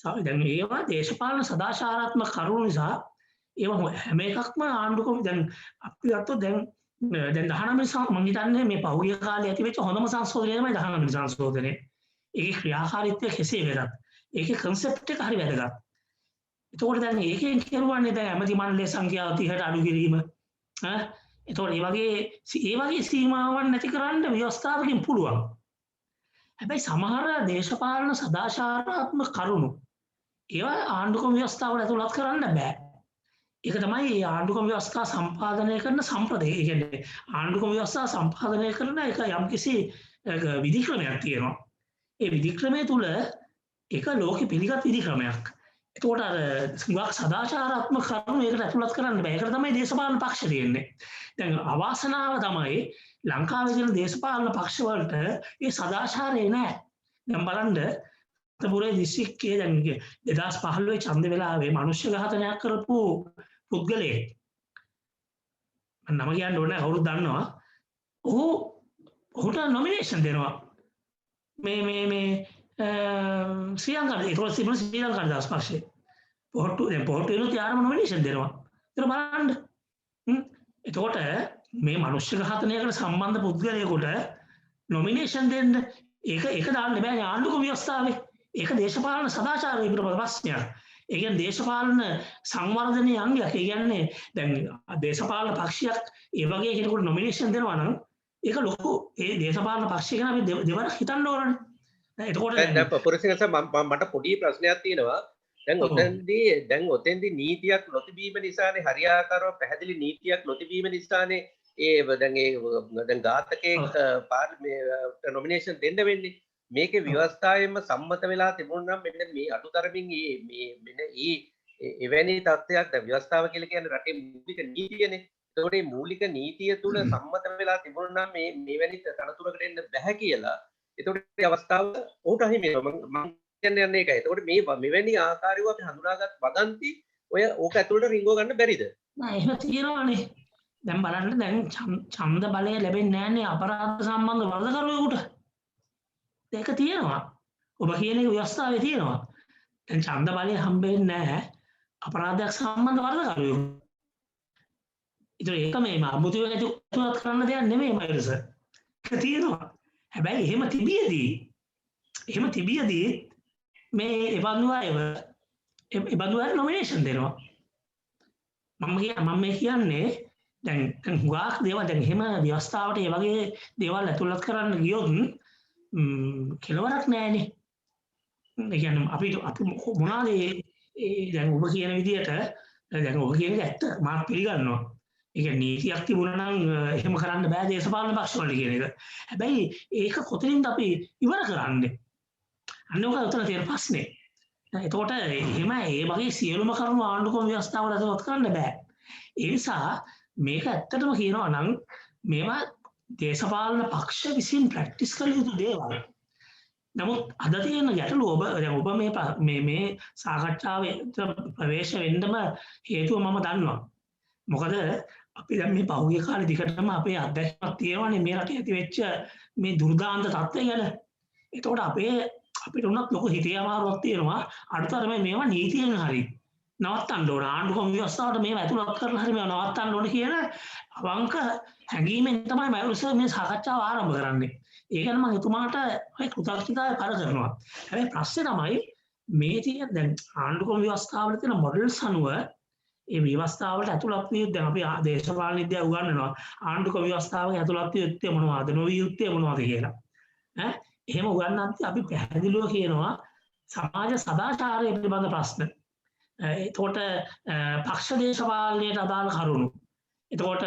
දැන් ඒවා දේශපාලන සදාචාරාත්මක කරුණු නිසා ඒවා හැම එකක්ම ආණ්ඩුක්‍රම දැන් අපි ගත්තොත් දැන් 19 මම හිතන්නේ මේ පහුගිය කාලේ ඇති වෙච්ච හොඳම සංශෝධනය තමයි 19 සංශෝධනය. ඒකේ ක්‍රියාකාරීත්වය කෙසේ වෙතත් ඒකේ කන්සෙප්ට් එක හරි වැදගත්. එතකොට දැන් ඒකෙන් කියරුවන්නේ දැන් ඇමති මණ්ඩලයේ සංඛ්‍යාව 30ට අඩු කිරීම. එතකොට ඒ වගේ සීමාවන් නැති කරන්න ව්‍යවස්ථාවකින් පුළුවන්. හැබැයි සමහර දේශපාලන සදාචාරාත්මක කරුණු ඒවා ආණ්ඩුක්‍රම ව්‍යවස්ථාවට ඇතුළත් කරන්න බෑ. ඒක තමයි ආණ්ඩුක්‍රම ව්‍යවස්ථා සම්පාදනය කරන සම්ප්‍රදාය. ඒ කියන්නේ ආණ්ඩුක්‍රම ව්‍යවස්ථා සම්පාදනය කරන එක යම්කිසි විධික්‍රමයක් තියෙනවා. ඒ විධික්‍රමය තුල ඒක ලෝකෙ පිළිගත් විධික්‍රමයක්. එතකොට අර සුගත සදාචාරාත්මක කරුණු ඒකට ඇතුළත් කරන්න බෑ. ඒකට තමයි දේශපාලන පක්ෂ තියෙන්නේ. දැන් අවාසනාව තමයි ලංකාවේ තියෙන දේශපාලන පක්ෂ වලට ඒ සදාචාරය නැහැ. දැන් බලන්න අතපුරේ දිස්ත්‍රික්කයේ දැන් 2015 ඡන්ද වෙලාවේ මිනිස්සු ඝාතනයක් කරපු පුද්ගලයෙක් මම නම කියන්න ඕනේ කවුරුත් දන්නවා. ඔහුට නොමිනේෂන් දෙනවා. මේ ශ්‍රී ලංකාවේ ඒක තිබුණ ශ්‍රී ලංකාවේ දාස් පක්ෂේ පොහොට්ටු වෙනුත් යාරම නොමිනේෂන් දෙනවා. ඒක බලන්න. එතකොට මේ මනුෂ්‍ය ඝාතනයකට සම්බන්ධ පුද්ගලයෙකුට නොමිනේෂන් දෙන්න ඒක දාන්න බෑ ආණ්ඩුක්‍රම ව්‍යවස්ථාවේ. ඒක දේශපාලන සදාචාරය පිළිබඳ ප්‍රශ්නයක්. ඒ කියන්නේ දේශපාලන සංවර්ධනයේ අංගයක්. ඒ කියන්නේ දැන් දේශපාලන පක්ෂයක් ඒ වගේ කෙනෙකුට නොමිනේෂන් දෙනවා නම් ඒක ලොකු ඒ දේශපාලන පක්ෂය ගැන අපි දෙවරක් හිතන්න ඕනනේ. එතකොට දැන් පුරසිංහ සර් මට පොඩි ප්‍රශ්නයක් තියෙනවා. දැන් ඔතෙන්දී නීතියක් නොතිබීම නිසානේ හරියාකාරව පැහැදිලි නීතියක් නොතිබීම නිසානේ දැන් ඝාතකයෙක් නොමිනේෂන් දෙන්න වෙන්නේ. මේකේ ව්‍යවස්ථාවෙන්ම සම්මත වෙලා තිබුණා නම් මෙන්න මේ අඩුතරමින් එවැනි තත්ත්වයක් දැන් ව්‍යවස්ථාව කියලා කියන්නේ රටේ මූලික නීතියනේ. ඒකට මේ මූලික නීතිය තුල සම්මත වෙලා තිබුණා නම් මෙවැනි තනතුරකට එන්න බෑ කියලා. ඒකට මේ අවස්ථාව උට අහිමි වෙනවා. මම කියන්නේ ඒකයි. ඒකට මෙවැනි ආකාරයව අපි හඳුනාගත් වදන්ති ඕක ඇතුළට රිංගව ගන්න බැරිද? නෑ එහෙම තියෙනවානේ. දැන් බලන්න දැන් ඡන්ද බලය ලැබෙන්නේ නැන්නේ අපරාධ සම්බන්ධ වරදකරුවෙකුට. ඒක තියෙනවා. ඔබ කියන එක ව්‍යවස්ථාවේ තියෙනවා. දැන් ඡන්ද බලය හම්බෙන්නේ නැහැ අපරාධයක් සම්බන්ධ වරදකරුවෙකුට. ඒක මේ අමුතුවෙන් ඇතුළත් කරන්න දෙයක් නෙමෙයි මයිරස. ඒක තියෙනවා. හැබැයි එහෙම තිබියදී මේ එබඳු අය නොමිනේෂන් දෙනවා. මම කියන්නේ දැන් හුඟක් දේවල් දැන් එහෙම ව්‍යවස්ථාවට ඒ වගේ දේවල් ඇතුළත් කරන්න ගියොත් කෙලවරක් නැහැනේ. ඒ කියන්නේ අපි මොනවාද දැන් ඔබ කියන විදිහට දැන් ඔබ කියන එක ඇත්ත මම පිළිගන්නවා. ඒ කියන්නේ නීතියක් තිබුණා නම් එහෙම කරන්න බෑ දේශපාලන පක්ෂවල කියන එක. හැබැයි ඒක කොතනින්ද අපි ඉවර කරන්නේ? අන්න ඔක උතන තියෙන ප්‍රශ්නේ. එතකොට එහෙම ඒ වගේ සියලුම කරුණු ආණ්ඩුක්‍රම ව්‍යවස්ථාවල ඇතුළත් කරන්න බෑ. ඒ නිසා මේක ඇත්තටම කියනවා නම් මේවා දේශපාලන පක්ෂ විසින් ප්‍රැක්ටිස් කළ යුතු දේවල්. නමුත් අද තියෙන ගැටලුව ඔබ මේ සාකච්ඡාවේ ප්‍රවේශ වෙන්නම හේතුව මම දන්නවා. මොකද අපි දැන් මේ පහුගිය කාලේ දිගටම අපේ අත්දැකීමක් තියෙනවානේ මේ රටේ ඇති වෙච්ච මේ දුර්දාන්ත තත්ත්වය ගැන. ඒතකොට අපිට උනත් ලොකු හිතේ අමාරුවක් තියෙනවා. අඩුතරමේ මේවා නීතියෙන් හරි නවත්තන්න ඕන. ආණ්ඩුක්‍රම ව්‍යවස්ථාවට මේවා ඇතුළත් කරලා හරි මේවා නවත්තන්න ඕන කියන අවංක හැඟීමෙන් තමයි මම මේ සාකච්ඡාව ආරම්භ කරන්නේ. ඒ ගැන මම එතුමාට කෘතඥතාවය පළ කරනවා. හැබැයි ප්‍රශ්නේ තමයි මේ තියෙන දැන් ආණ්ඩුක්‍රම ව්‍යවස්ථාවල තියෙන මොඩල්ස් අනුව ඒ ව්‍යවස්ථාවට ඇතුළත් විය දැන් අපි දේශපාලන විද්‍යාව උගන්වනවා. ආණ්ඩුක්‍රම ව්‍යවස්ථාවක ඇතුළත් විය යුත්තේ මොනවද? නොවිය යුත්තේ මොනවද කියලා. එහෙම උගන්වද්දී අපි පැහැදිලිව කියනවා සමාජ සදාචාරය පිළිබඳ ප්‍රශ්න. එතකොට පක්ෂ දේශපාලනයට අදාළ කරුණු. එතකොට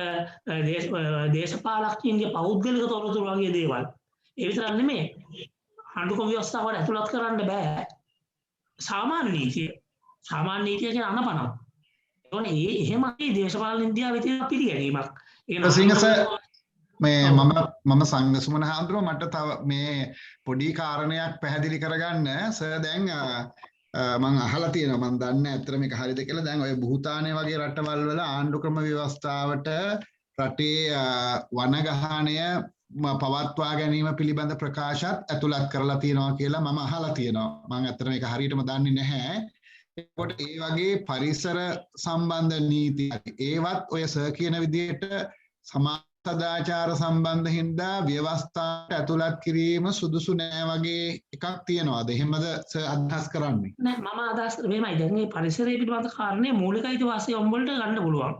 දේශපාලකයන්ගේ පෞද්ගලික තොරතුරු වගේ දේවල්. ඒ විතරක් නෙමෙයි ආණ්ඩුක්‍රම ව්‍යවස්ථාවට ඇතුළත් කරන්න බෑ සාමාන්‍ය නීතිය. සාමාන්‍ය නීතිය කියන අනපනක්. ඒකනේ එහෙමයි දේශපාලන ඉන්දියාවේ තියෙන පිළිගැනීමක්. මේ මම සංගසුමන හාමුදුරුවෝ මට තව මේ පොඩි කාරණයක් පැහැදිලි කරගන්න සර් දැන් මම අහලා තියෙනවා මම දන්නේ ඇත්තට මේක හරියද කියලා දැන් ඔය භූතානය වගේ රටවල් වල ආණ්ඩුක්‍රම ව්‍යවස්ථාවට රටේ වනගහණය පවත්වා ගැනීම පිළිබඳ ප්‍රකාශත් ඇතුළත් කරලා තියෙනවා කියලා මම අහලා තියෙනවා. මම ඇත්තටම ඒක හරියටම දන්නේ නැහැ. ඒකට ඒ වගේ පරිසර සම්බන්ධ නීති ඒවත් ඔය සර් කියන විදිහට සමාජ සදාචාර සම්බන්ධ හින්දා ව්‍යවස්ථාවට ඇතුළත් කිරීම සුදුසු නෑ වගේ එකක් තියෙනවාද? එහෙමද සර් අදහස් කරන්නේ? නෑ මම අදහස් කරන්නේ මෙහෙමයි. දැන් මේ පරිසරය පිළිබඳ කාරණේ මූලික අයිතිවාසිකම් වලට ගන්න පුළුවන්.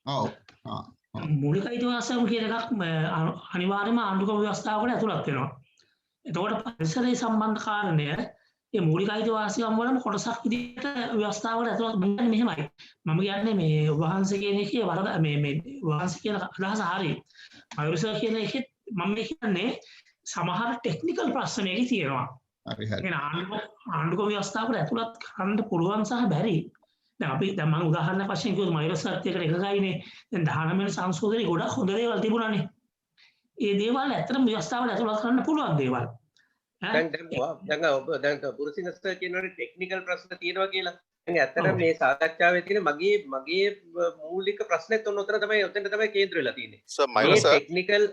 ඔව්. මූලික අයිතිවාසිකම් කියන එකක් අනිවාර්යයෙන්ම ආණ්ඩුක්‍රම ව්‍යවස්ථාවකට ඇතුළත් වෙනවා. එතකොට පරිසරය සම්බන්ධ කාරණය ඒ මූලික අයිතිවාසිකම් වලම කොටසක් විදිහට ව්‍යවස්ථාවකට ඇතුළත් වෙන්නේ මෙහෙමයි. මම කියන්නේ මේ වහන්සේ කියන එකේ වරද මේ වහන්සේ කියන අදහස හරියි. මයුරිසර් කියන එකේ මම කියන්නේ සමහර ටෙක්නිකල් ප්‍රශ්න මේකේ තියෙනවා. හරි හරි. ආණ්ඩුක්‍රම ව්‍යවස්ථාවකට ඇතුළත් කරන්න පුළුවන් සහ බැරි. දැන් මම උදාහරණයක් වශයෙන් කිව්වොත් මයුරිසර් එකට එකගයිනේ. දැන් 19 වෙනි සංශෝධනයේ ගොඩක් හොඳ දේවල් තිබුණානේ. ඒ දේවල් ඇත්තටම ව්‍යවස්ථාවට ඇතුළත් කරන්න පුළුවන් දේවල්. දැන් පුරසිංහ සර් කියනවානේ ටෙක්නිකල් ප්‍රශ්න තියෙනවා කියලා. දැන් ඇත්තටම මේ සාකච්ඡාවේ තියෙන මගේ මූලික ප්‍රශ්නෙත් ඔන්න උතන තමයි ඔතෙන්ට තමයි කේන්ද්‍ර වෙලා තියෙන්නේ. සර් මයුරිසර් ටෙක්නිකල්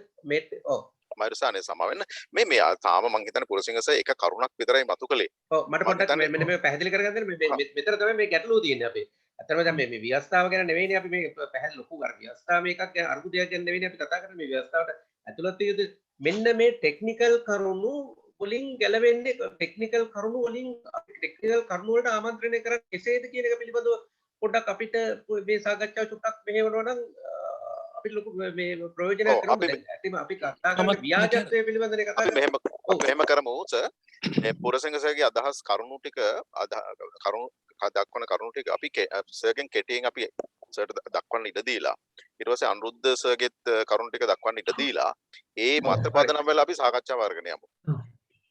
මයුරිසානේ සමාවෙන්න මේ තාම මං හිතන්නේ පුරසිංහ සර් එක කරුණක් විතරයි මතු කළේ. ඔව් මට පොඩ්ඩක් මෙන්න මේ පැහැදිලි කරගන්න දෙන්න මෙතන තමයි මේ ගැටලුව තියෙන්නේ අපේ. ඇත්තටම දැන් මේ ව්‍යවස්ථාව ගැන නෙවෙයිනේ අපි මේ පැහැදිලි ලොකු අර ව්‍යවස්ථාව මේකක් ගැන අරුබුදයක් ගැන නෙවෙයිනේ අපි කතා කරන්නේ මේ ව්‍යවස්ථාවට ඇතුළත් විය යුතු මෙන්න මේ ටෙක්නිකල් කරුණු වලින් ගැලවෙන්නේ ටෙක්නිකල් කරුණු වලින් ටෙක්නිකල් කරුණු වලට ආමන්ත්‍රණය කරන්නේ කෙසේද කියන එක පිළිබඳව පොඩ්ඩක් අපිට මේ සාකච්ඡාව චුට්ටක් මෙහෙවනවා නම් අපිට ලොකු මේ ප්‍රයෝජනයක් කරනවා. අපි කතා කරන්නේ ව්‍යාජත්වය පිළිබඳව කතා කරන්නේ. මෙහෙම කරමු සර්. මේ පුරසිංහ සර්ගේ අදහස් කරුණු ටික කරුණු දක්වන කරුණු ටික අපි සර්ගෙන් කෙටියෙන් අපි සර්ට දක්වන්න ඉඩ දීලා ඊට පස්සේ අනුරුද්ධ සර්ගෙත් කරුණු ටික දක්වන්න ඉඩ දීලා ඒ මත පදනම් වෙලා අපි සාකච්ඡාව අරගෙන යමු.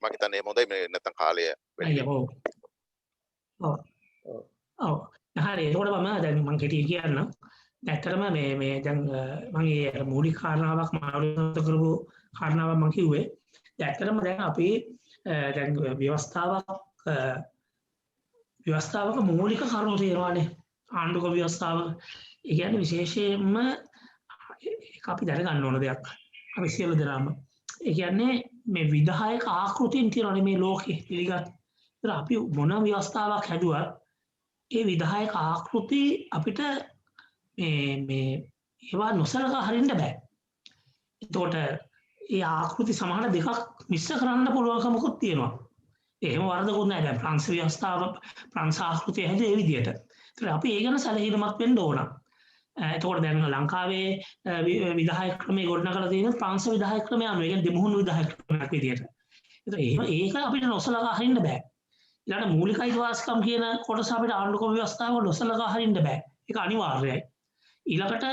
මම හිතන්නේ හොඳයි මේ නැත්තම් කාලය වැඩි. ඔව්. හරි ඒකට මම දැන් මම කෙටි කියන්න. ඇත්තටම මේ දැන් මම ඒ මූලික කාරණාවක් මාරුත කරපු කාරණාවක් මම කිව්වේ. ඇත්තටම දැන් අපි දැන් ව්‍යවස්ථාවක මූලික කරුණු තියෙනවානේ ආණ්ඩුක්‍රම ව්‍යවස්ථාවක. ඒ කියන්නේ විශේෂයෙන්ම ඒක අපි දැනගන්න ඕන දෙයක්. අපි සියලු දෙනාම. ඒ කියන්නේ මේ විධායක ආකෘතියෙන් තියෙනවානේ මේ ලෝකේ පිළිගත්. ඒතර අපි මොන ව්‍යවස්ථාවක් හැදුවත් ඒ විධායක ආකෘති අපිට මේ ඒවා නොසලකා හරින්න බෑ. එතකොට ඒ ආකෘති සමහර දෙකක් මිශ්‍ර කරන්න පුළුවන්කමකුත් තියෙනවා. එහෙම වරදකුත් නැහැ. දැන් ප්‍රංශ ව්‍යවස්ථාව ප්‍රංශ ආකෘතිය හැදුවේ ඒ විදිහට. ඒතර අපි ඒ ගැන සැලකිලිමත් වෙන්න ඕන. එතකොට දැන් ලංකාවේ විධායක ක්‍රමයේ ගොඩනගලා තියෙන ප්‍රංශ විධායක ක්‍රමය අනුව ඒ කියන්නේ දෙමුහුණු විධායක ක්‍රමයක් විදිහට. ඒතර ඒක අපිට නොසලකා හරින්න බෑ. ඊළඟ මූලික අයිතිවාසිකම් කියන කොටස අපිට ආණ්ඩුක්‍රම ව්‍යවස්ථාව නොසලකා හරින්න බෑ. ඒක අනිවාර්යයි. ඊළඟට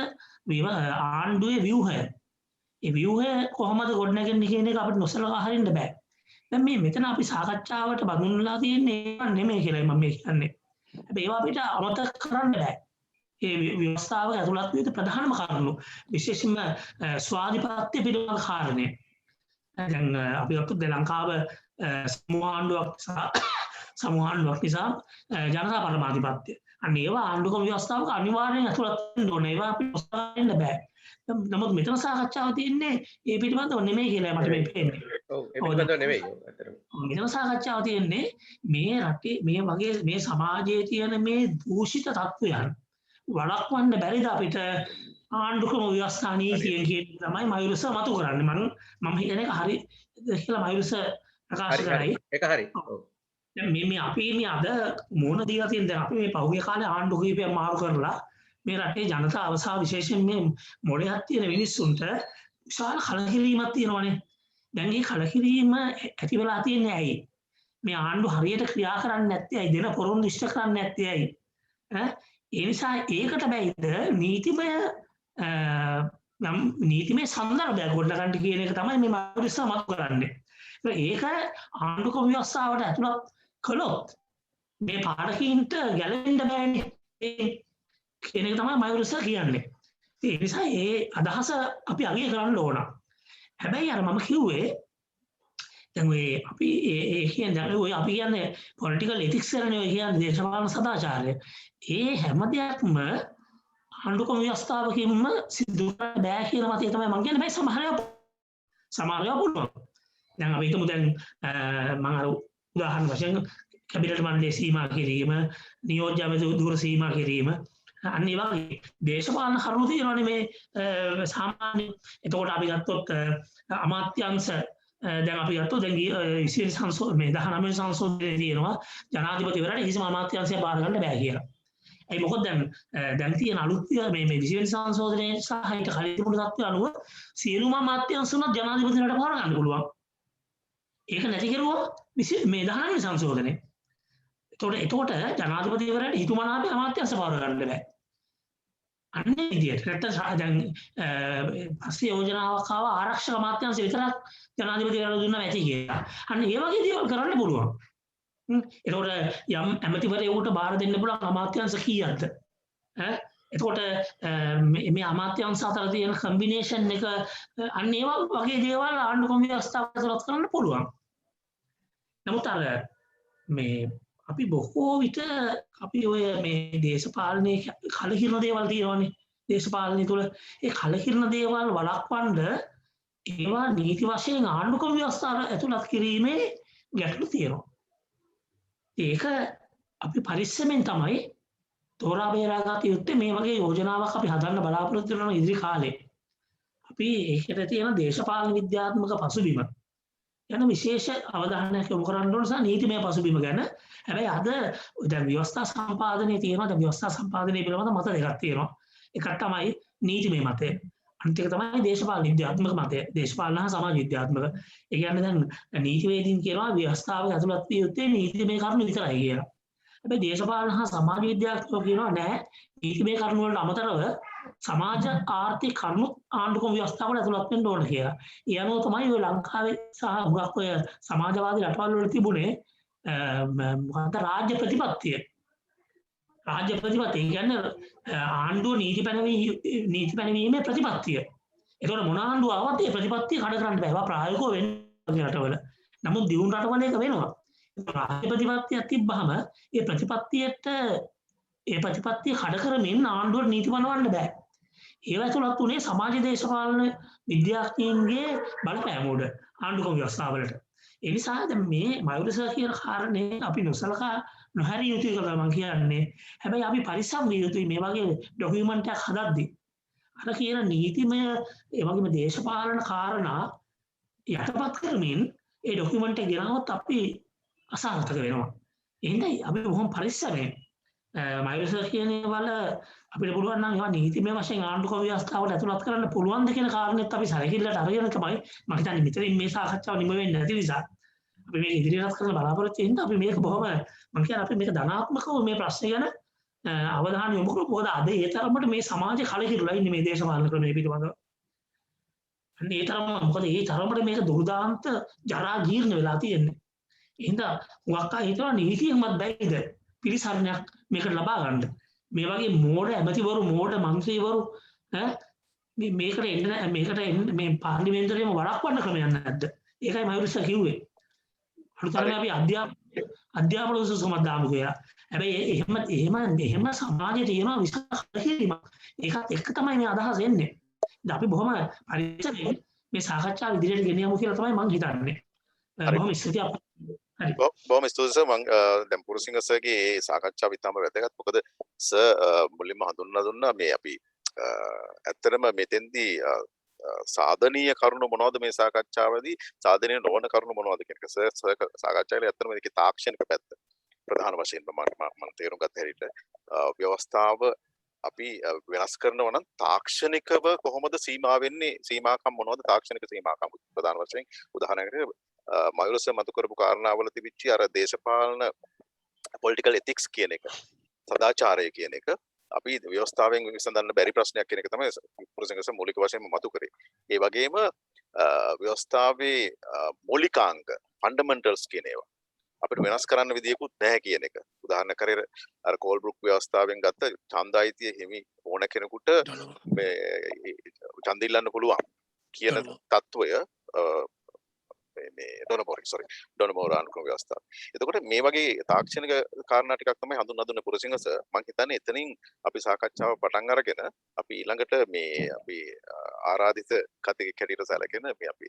ආණ්ඩුවේ ව්‍යුහය. ඒ ව්‍යුහය කොහොමද ගොඩනගන්නේ කියන එක අපිට නොසලකා හරින්න බෑ. දැන් මෙතන අපි සාකච්ඡාවට බඳුන්ලා තියෙන්නේ ඒවා නෙමෙයි කියලා මම කියන්නේ. හැබැයි ඒවා අපිට අමතක කරන්න බෑ. ඒ ව්‍යවස්ථාවක ඇතුළත් වෙන ප්‍රධානම කාරණු විශේෂයෙන්ම ස්වාධිපත්‍ය පිළිබඳ කාරණේ. දැන් අපි ගත්තොත් ලංකාව සමූහාණ්ඩුවක් නිසා ජනතා පරමාධිපත්‍ය. අන්න ඒවා ආණ්ඩුක්‍රම ව්‍යවස්ථාවක අනිවාර්යෙන් ඇතුළත් වෙන්න ඕනේ. ඒවා අපි නොසලකන්න බෑ. නමුත් මෙතන සාකච්ඡාව තියෙන්නේ ඒ පිළිබඳව නෙමෙයි කියලා මට මේ පේන්නේ. ඔව් ඒ පිළිබඳව නෙමෙයි. මෙතන සාකච්ඡාව තියෙන්නේ මේ රටේ මේ වගේ මේ සමාජයේ තියෙන මේ දූෂිත තත්ත්වයන් වළක්වන්න බැරිද අපිට ආණ්ඩුක්‍රම ව්‍යවස්ථා නීතියෙන් කියන තමයි මයුරිසර් මතු කරන්නේ. මම හිතන එක හරි කියලා මයුරිසර් ප්‍රකාශ කරයි. ඒක හරි. දැන් මේ අපි මේ අද මොන දීලා තියෙන දැන් අපි මේ පහුගිය කාලේ ආණ්ඩු කීපයක් මාරු කරලා මේ රටේ ජනතාව සහ විශේෂයෙන් මේ මොළයක් තියෙන මිනිස්සුන්ට විශාල කලකිරීමක් තියෙනවානේ. දැන් මේ කලකිරීම ඇති වෙලා තියෙන්නේ ඇයි? මේ ආණ්ඩු හරියට ක්‍රියා කරන්නේ නැත්තේ ඇයි? දෙන පොරොන්දු ඉෂ්ට කරන්නේ නැත්තේ ඇයි? ඒ නිසා ඒකට බැයිද නීතිමය සන්දර්භයක් ගොඩනගන්න කියන එක තමයි මේ මයුරිසර් මතු කරන්නේ. ඒක ආණ්ඩුක්‍රම ව්‍යවස්ථාවට ඇතුළත් කළොත් මේ පාඩකීන්ට ගැලවෙන්න බෑනේ. කියන එක තමයි මයුරිසර් කියන්නේ. ඒ නිසා ඒ අදහස අපි අගය කරන්න ඕන. හැබැයි අර මම කිව්වේ දැන් අපි ඒ කියන්නේ ඔය අපි කියන්නේ පොලිටිකල් එතික්ස් කරන්නේ ඔය කියන්නේ දේශපාලන සදාචාරය. ඒ හැම දෙයක්ම ආණ්ඩුක්‍රම ව්‍යවස්ථාවකින්ම සිදු කරන්න බෑ කියන මතය තමයි මම කියන්නේ. මේ සමහර සමහර ඒවා පුළුවන්. දැන් අපි හිතමු දැන් මම අර උදාහරණ වශයෙන් කැබිනට් මණ්ඩලයේ සීමා කිරීම, නියෝජ්‍ය ඇමති ධුර සීමා කිරීම, අන්න ඒ වගේ දේශපාලන කරුණු තියෙනවානේ මේ සාමාන්‍ය. එතකොට අපි ගත්තොත් අමාත්‍යාංශ දැන් අපි ගත්තොත් දැන් 20 මේ 19 සංශෝධනයේ තියෙනවා ජනාධිපතිවරයාට කිසිම අමාත්‍යාංශයක් බාර ගන්න බෑ කියලා. ඒ මොකද දැන් තියෙන අලුත් මේ 20 සංශෝධනයේ සහ ඊට කලින් තිබුණු තත්ත්වය අනුව සියලුම අමාත්‍යාංශ උනත් ජනාධිපතිවරයාට බාර ගන්න පුළුවන්. ඒක නැති කෙරුවා මේ 19 සංශෝධනයේ. එතකොට ජනාධිපතිවරයාට හිතුමනාපේ අමාත්‍යාංශ බාර ගන්න බෑ. අන්න ඒ විදිහට නැත්නම් දැන් පස්සේ යෝජනාවක් ආව ආරක්ෂක අමාත්‍යාංශ විතරක් ජනාධිපතිවරයාට දුන්නා නැති කියලා. අන්න ඒ වගේ දේවල් කරන්න පුළුවන්. එතකොට යම් ඇමතිවරයෙකුට බාර දෙන්න පුළුවන් අමාත්‍යාංශ කීයක්ද? එතකොට මේ අමාත්‍යාංශ අතර තියෙන කම්බිනේෂන් එක අන්න ඒ වගේ දේවල් ආණ්ඩුක්‍රම ව්‍යවස්ථාව ඇතුළත් කරන්න පුළුවන්. නමුත් අර මේ අපි බොහෝ විට අපි ඔය මේ දේශපාලනයේ කලකිරන දේවල් තියෙනවානේ. දේශපාලනය තුළ ඒ කලකිරන දේවල් වළක්වන්න ඒවා නීති වශයෙන් ආණ්ඩුක්‍රම ව්‍යවස්ථාව ඇතුළත් කිරීමේ ගැටලු තියෙනවා. ඒක අපි පරිස්සමෙන් තමයි තෝරා බේරා ගත යුත්තේ. මේ වගේ යෝජනාවක් අපි හදන්න බලාපොරොත්තු වෙන ඉදිරි කාලේ අපි ඒකට තියෙන දේශපාලන විද්‍යාත්මක පසුබිම යන විශේෂ අවධානයක් යොමු කරන්න ඕන නිසා නීතිමය පසුබිම ගැන. හැබැයි අද දැන් ව්‍යවස්ථා සම්පාදනයේ තියෙනවා. දැන් ව්‍යවස්ථා සම්පාදනයේ පිළිබඳ මත දෙකක් තියෙනවා. එකක් තමයි නීතිමය මතය. අනිත් එක තමයි දේශපාලන විද්‍යාත්මක මතය. දේශපාලන හා සමාජ විද්‍යාත්මක. ඒ කියන්නේ දැන් නීතිවේදීන් කියනවා ව්‍යවස්ථාව ඇතුළත් විය යුත්තේ නීතිමය කරුණු විතරයි කියලා. හැබැයි දේශපාලන හා සමාජ විද්‍යාත්මකව කියනවා නෑ, නීතිමය කරුණු වලට අමතරව සමාජ ආර්ථික කරුණු ආණ්ඩුක්‍රම ව්‍යවස්ථාවට ඇතුළත් වෙන්න ඕන කියලා. ඒ අනුව තමයි ඔය ලංකාවේ සහ හුඟක් ඔය සමාජවාදී රටවල් වල තිබුණේ මොකක්ද රාජ්‍ය ප්‍රතිපත්තිය. රාජ්‍ය ප්‍රතිපත්තිය කියන්නේ ආණ්ඩුව නීති පැනවීමේ ප්‍රතිපත්තිය. ඒතකොට මොන ආණ්ඩුව ආවත් ඒ ප්‍රතිපත්තිය කඩ කරන්න බෑ. ඒවා ප්‍රායෝගිකව වෙන්නේ රටවල. නමුත් දියුණු රටවල ඒක වෙනවා. රාජ්‍ය ප්‍රතිපත්තියක් තිබ්බහම ඒ ප්‍රතිපත්තිය කඩ කරමින් ආණ්ඩුවට නීති बनවන්න බෑ. ඒව ඇතුළත් උනේ සමාජ දේශපාලන විද්‍යාඥයින්ගේ බලපෑම උඩ ආණ්ඩුක්‍රම ව්‍යවස්ථාවලට. ඒ නිසා දැන් මේ මයුරස කියන කාරණේ අපි නොසලකා නොහැරිය යුතුයි කියලා මම කියන්නේ. හැබැයි අපි පරිස්සම් විය යුතුයි මේ වගේ ඩොකියුමන්ට් එකක් හදද්දී. අර කියන නීතිමය ඒ වගේම දේශපාලන කාරණා යටපත් කරමින් ඒ ඩොකියුමන්ට් එක ගෙනවොත් අපි අසාර්ථක වෙනවා. එහෙනම් අපි බොහොම පරිස්සමෙන් මයුරස කියන වල අපිට පුළුවන් නම් ඒවා නීතිමය වශයෙන් ආණ්ඩුක්‍රම ව්‍යවස්ථාවට ඇතුළත් කරන්න පුළුවන්ද කියන කාරණේත් අපි සැලකිල්ලට අරගෙන තමයි මම හිතන්නේ මෙතනින් මේ සාකච්ඡාව නිම වෙන්නේ නැති නිසා අපි මේක ඉදිරියට කරන්න බලාපොරොත්තු වෙනවා. අපි මේක බොහොම මම කියන්නේ අපි මේක ධනාත්මකව මේ ප්‍රශ්නේ ගැන අවධානය යොමු කරමු. මොකද අද ඒ තරමට මේ සමාජය කලකිරුලා ඉන්නේ මේ දේශපාලන ක්‍රමයේ පිටවඳ. අන්න ඒ තරම මොකද ඒ තරමට මේක දුර්දාන්ත ජරා ජීර්ණ වෙලා තියෙන්නේ. එහෙනම් හුඟක් අය හිතනවා නීතියක්වත් බැයිද පිළිසරණයක් මේකට ලබා ගන්න. මේ වගේ මෝඩ ඇමතිවරු මෝඩ മന്ത്രിවරු මේකට එන්න මේ පාර්ලිමේන්තුවේම වළක්වන්න ක්‍රමයක් නැද්ද? ඒකයි මයුරිස කිව්වේ. අනුතරම අපි අධ්‍යාපන උසුසුමක් දාමු කියලා. හැබැයි එහෙම සමාජයේ තියෙනවා විශාල කලකිරීමක්. ඒකත් එක්ක තමයි මේ අදහස එන්නේ. ඉතින් අපි බොහොම පරිස්සමෙන් මේ සාකච්ඡාව ඉදිරියට ගෙනියමු කියලා තමයි මම හිතන්නේ. බොහොම ස්තුතියි. හරි. බොහොම ස්තුතියි සර්. මම දැන් පුරුසිංහ සර්ගේ සාකච්ඡාව ඉතාම වැදගත්. මොකද සර් මුලින්ම හඳුන්වලා දුන්නා මේ අපි ඇත්තටම මෙතෙන්දී සාධනීය කරුණු මොනවද මේ සාකච්ඡාවේදී සාධනීය නොවන කරුණු මොනවද කියන එක සර් සාකච්ඡාවේ ඇත්තටම මේකේ තාක්ෂණික පැත්ත ප්‍රධාන වශයෙන් මම තේරුම් ගත්ත හැටියට ව්‍යවස්ථාව අපි වෙනස් කරනවා නම් තාක්ෂණිකව කොහොමද සීමා වෙන්නේ සීමාකම් මොනවද තාක්ෂණික සීමාකම් ප්‍රධාන වශයෙන් උදාහරණයකට මයුරස මතු කරපු කාරණාවල තිබිච්ච අර දේශපාලන පොලිටිකල් එතික්ස් කියන එක සදාචාරය කියන එක අපි ව්‍යවස්ථාවෙන් විසඳන්න බැරි ප්‍රශ්නයක් කියන එක තමයි පුරුසිංහ සර් මූලික වශයෙන්ම මතු කරේ. ඒ වගේම ව්‍යවස්ථාවේ මූලිකාංග ෆන්ඩමෙන්ටල්ස් කියන ඒවා අපිට වෙනස් කරන්න විදියකුත් නැහැ කියන එක. උදාහරණ කරේ අර කෝල්බ්‍රුක් ව්‍යවස්ථාවෙන් ගත්ත ඡන්දායිතිය හිමි ඕන කෙනෙකුට මේ ඡන්ද ඉල්ලන්න පුළුවන් කියන තත්වය ඩොනමෝර ආණ්ඩුක්‍රම ව්‍යවස්ථාව. එතකොට මේ වගේ තාක්ෂණික කාරණා ටිකක් තමයි හඳුන්වා දුන්නේ පුරසිංහ සර්. මම හිතන්නේ එතනින් අපි සාකච්ඡාව පටන් අරගෙන අපි ඊළඟට මේ අපි ආරාධිත කතිකෙක් හැටියට සැලකෙන මේ අපි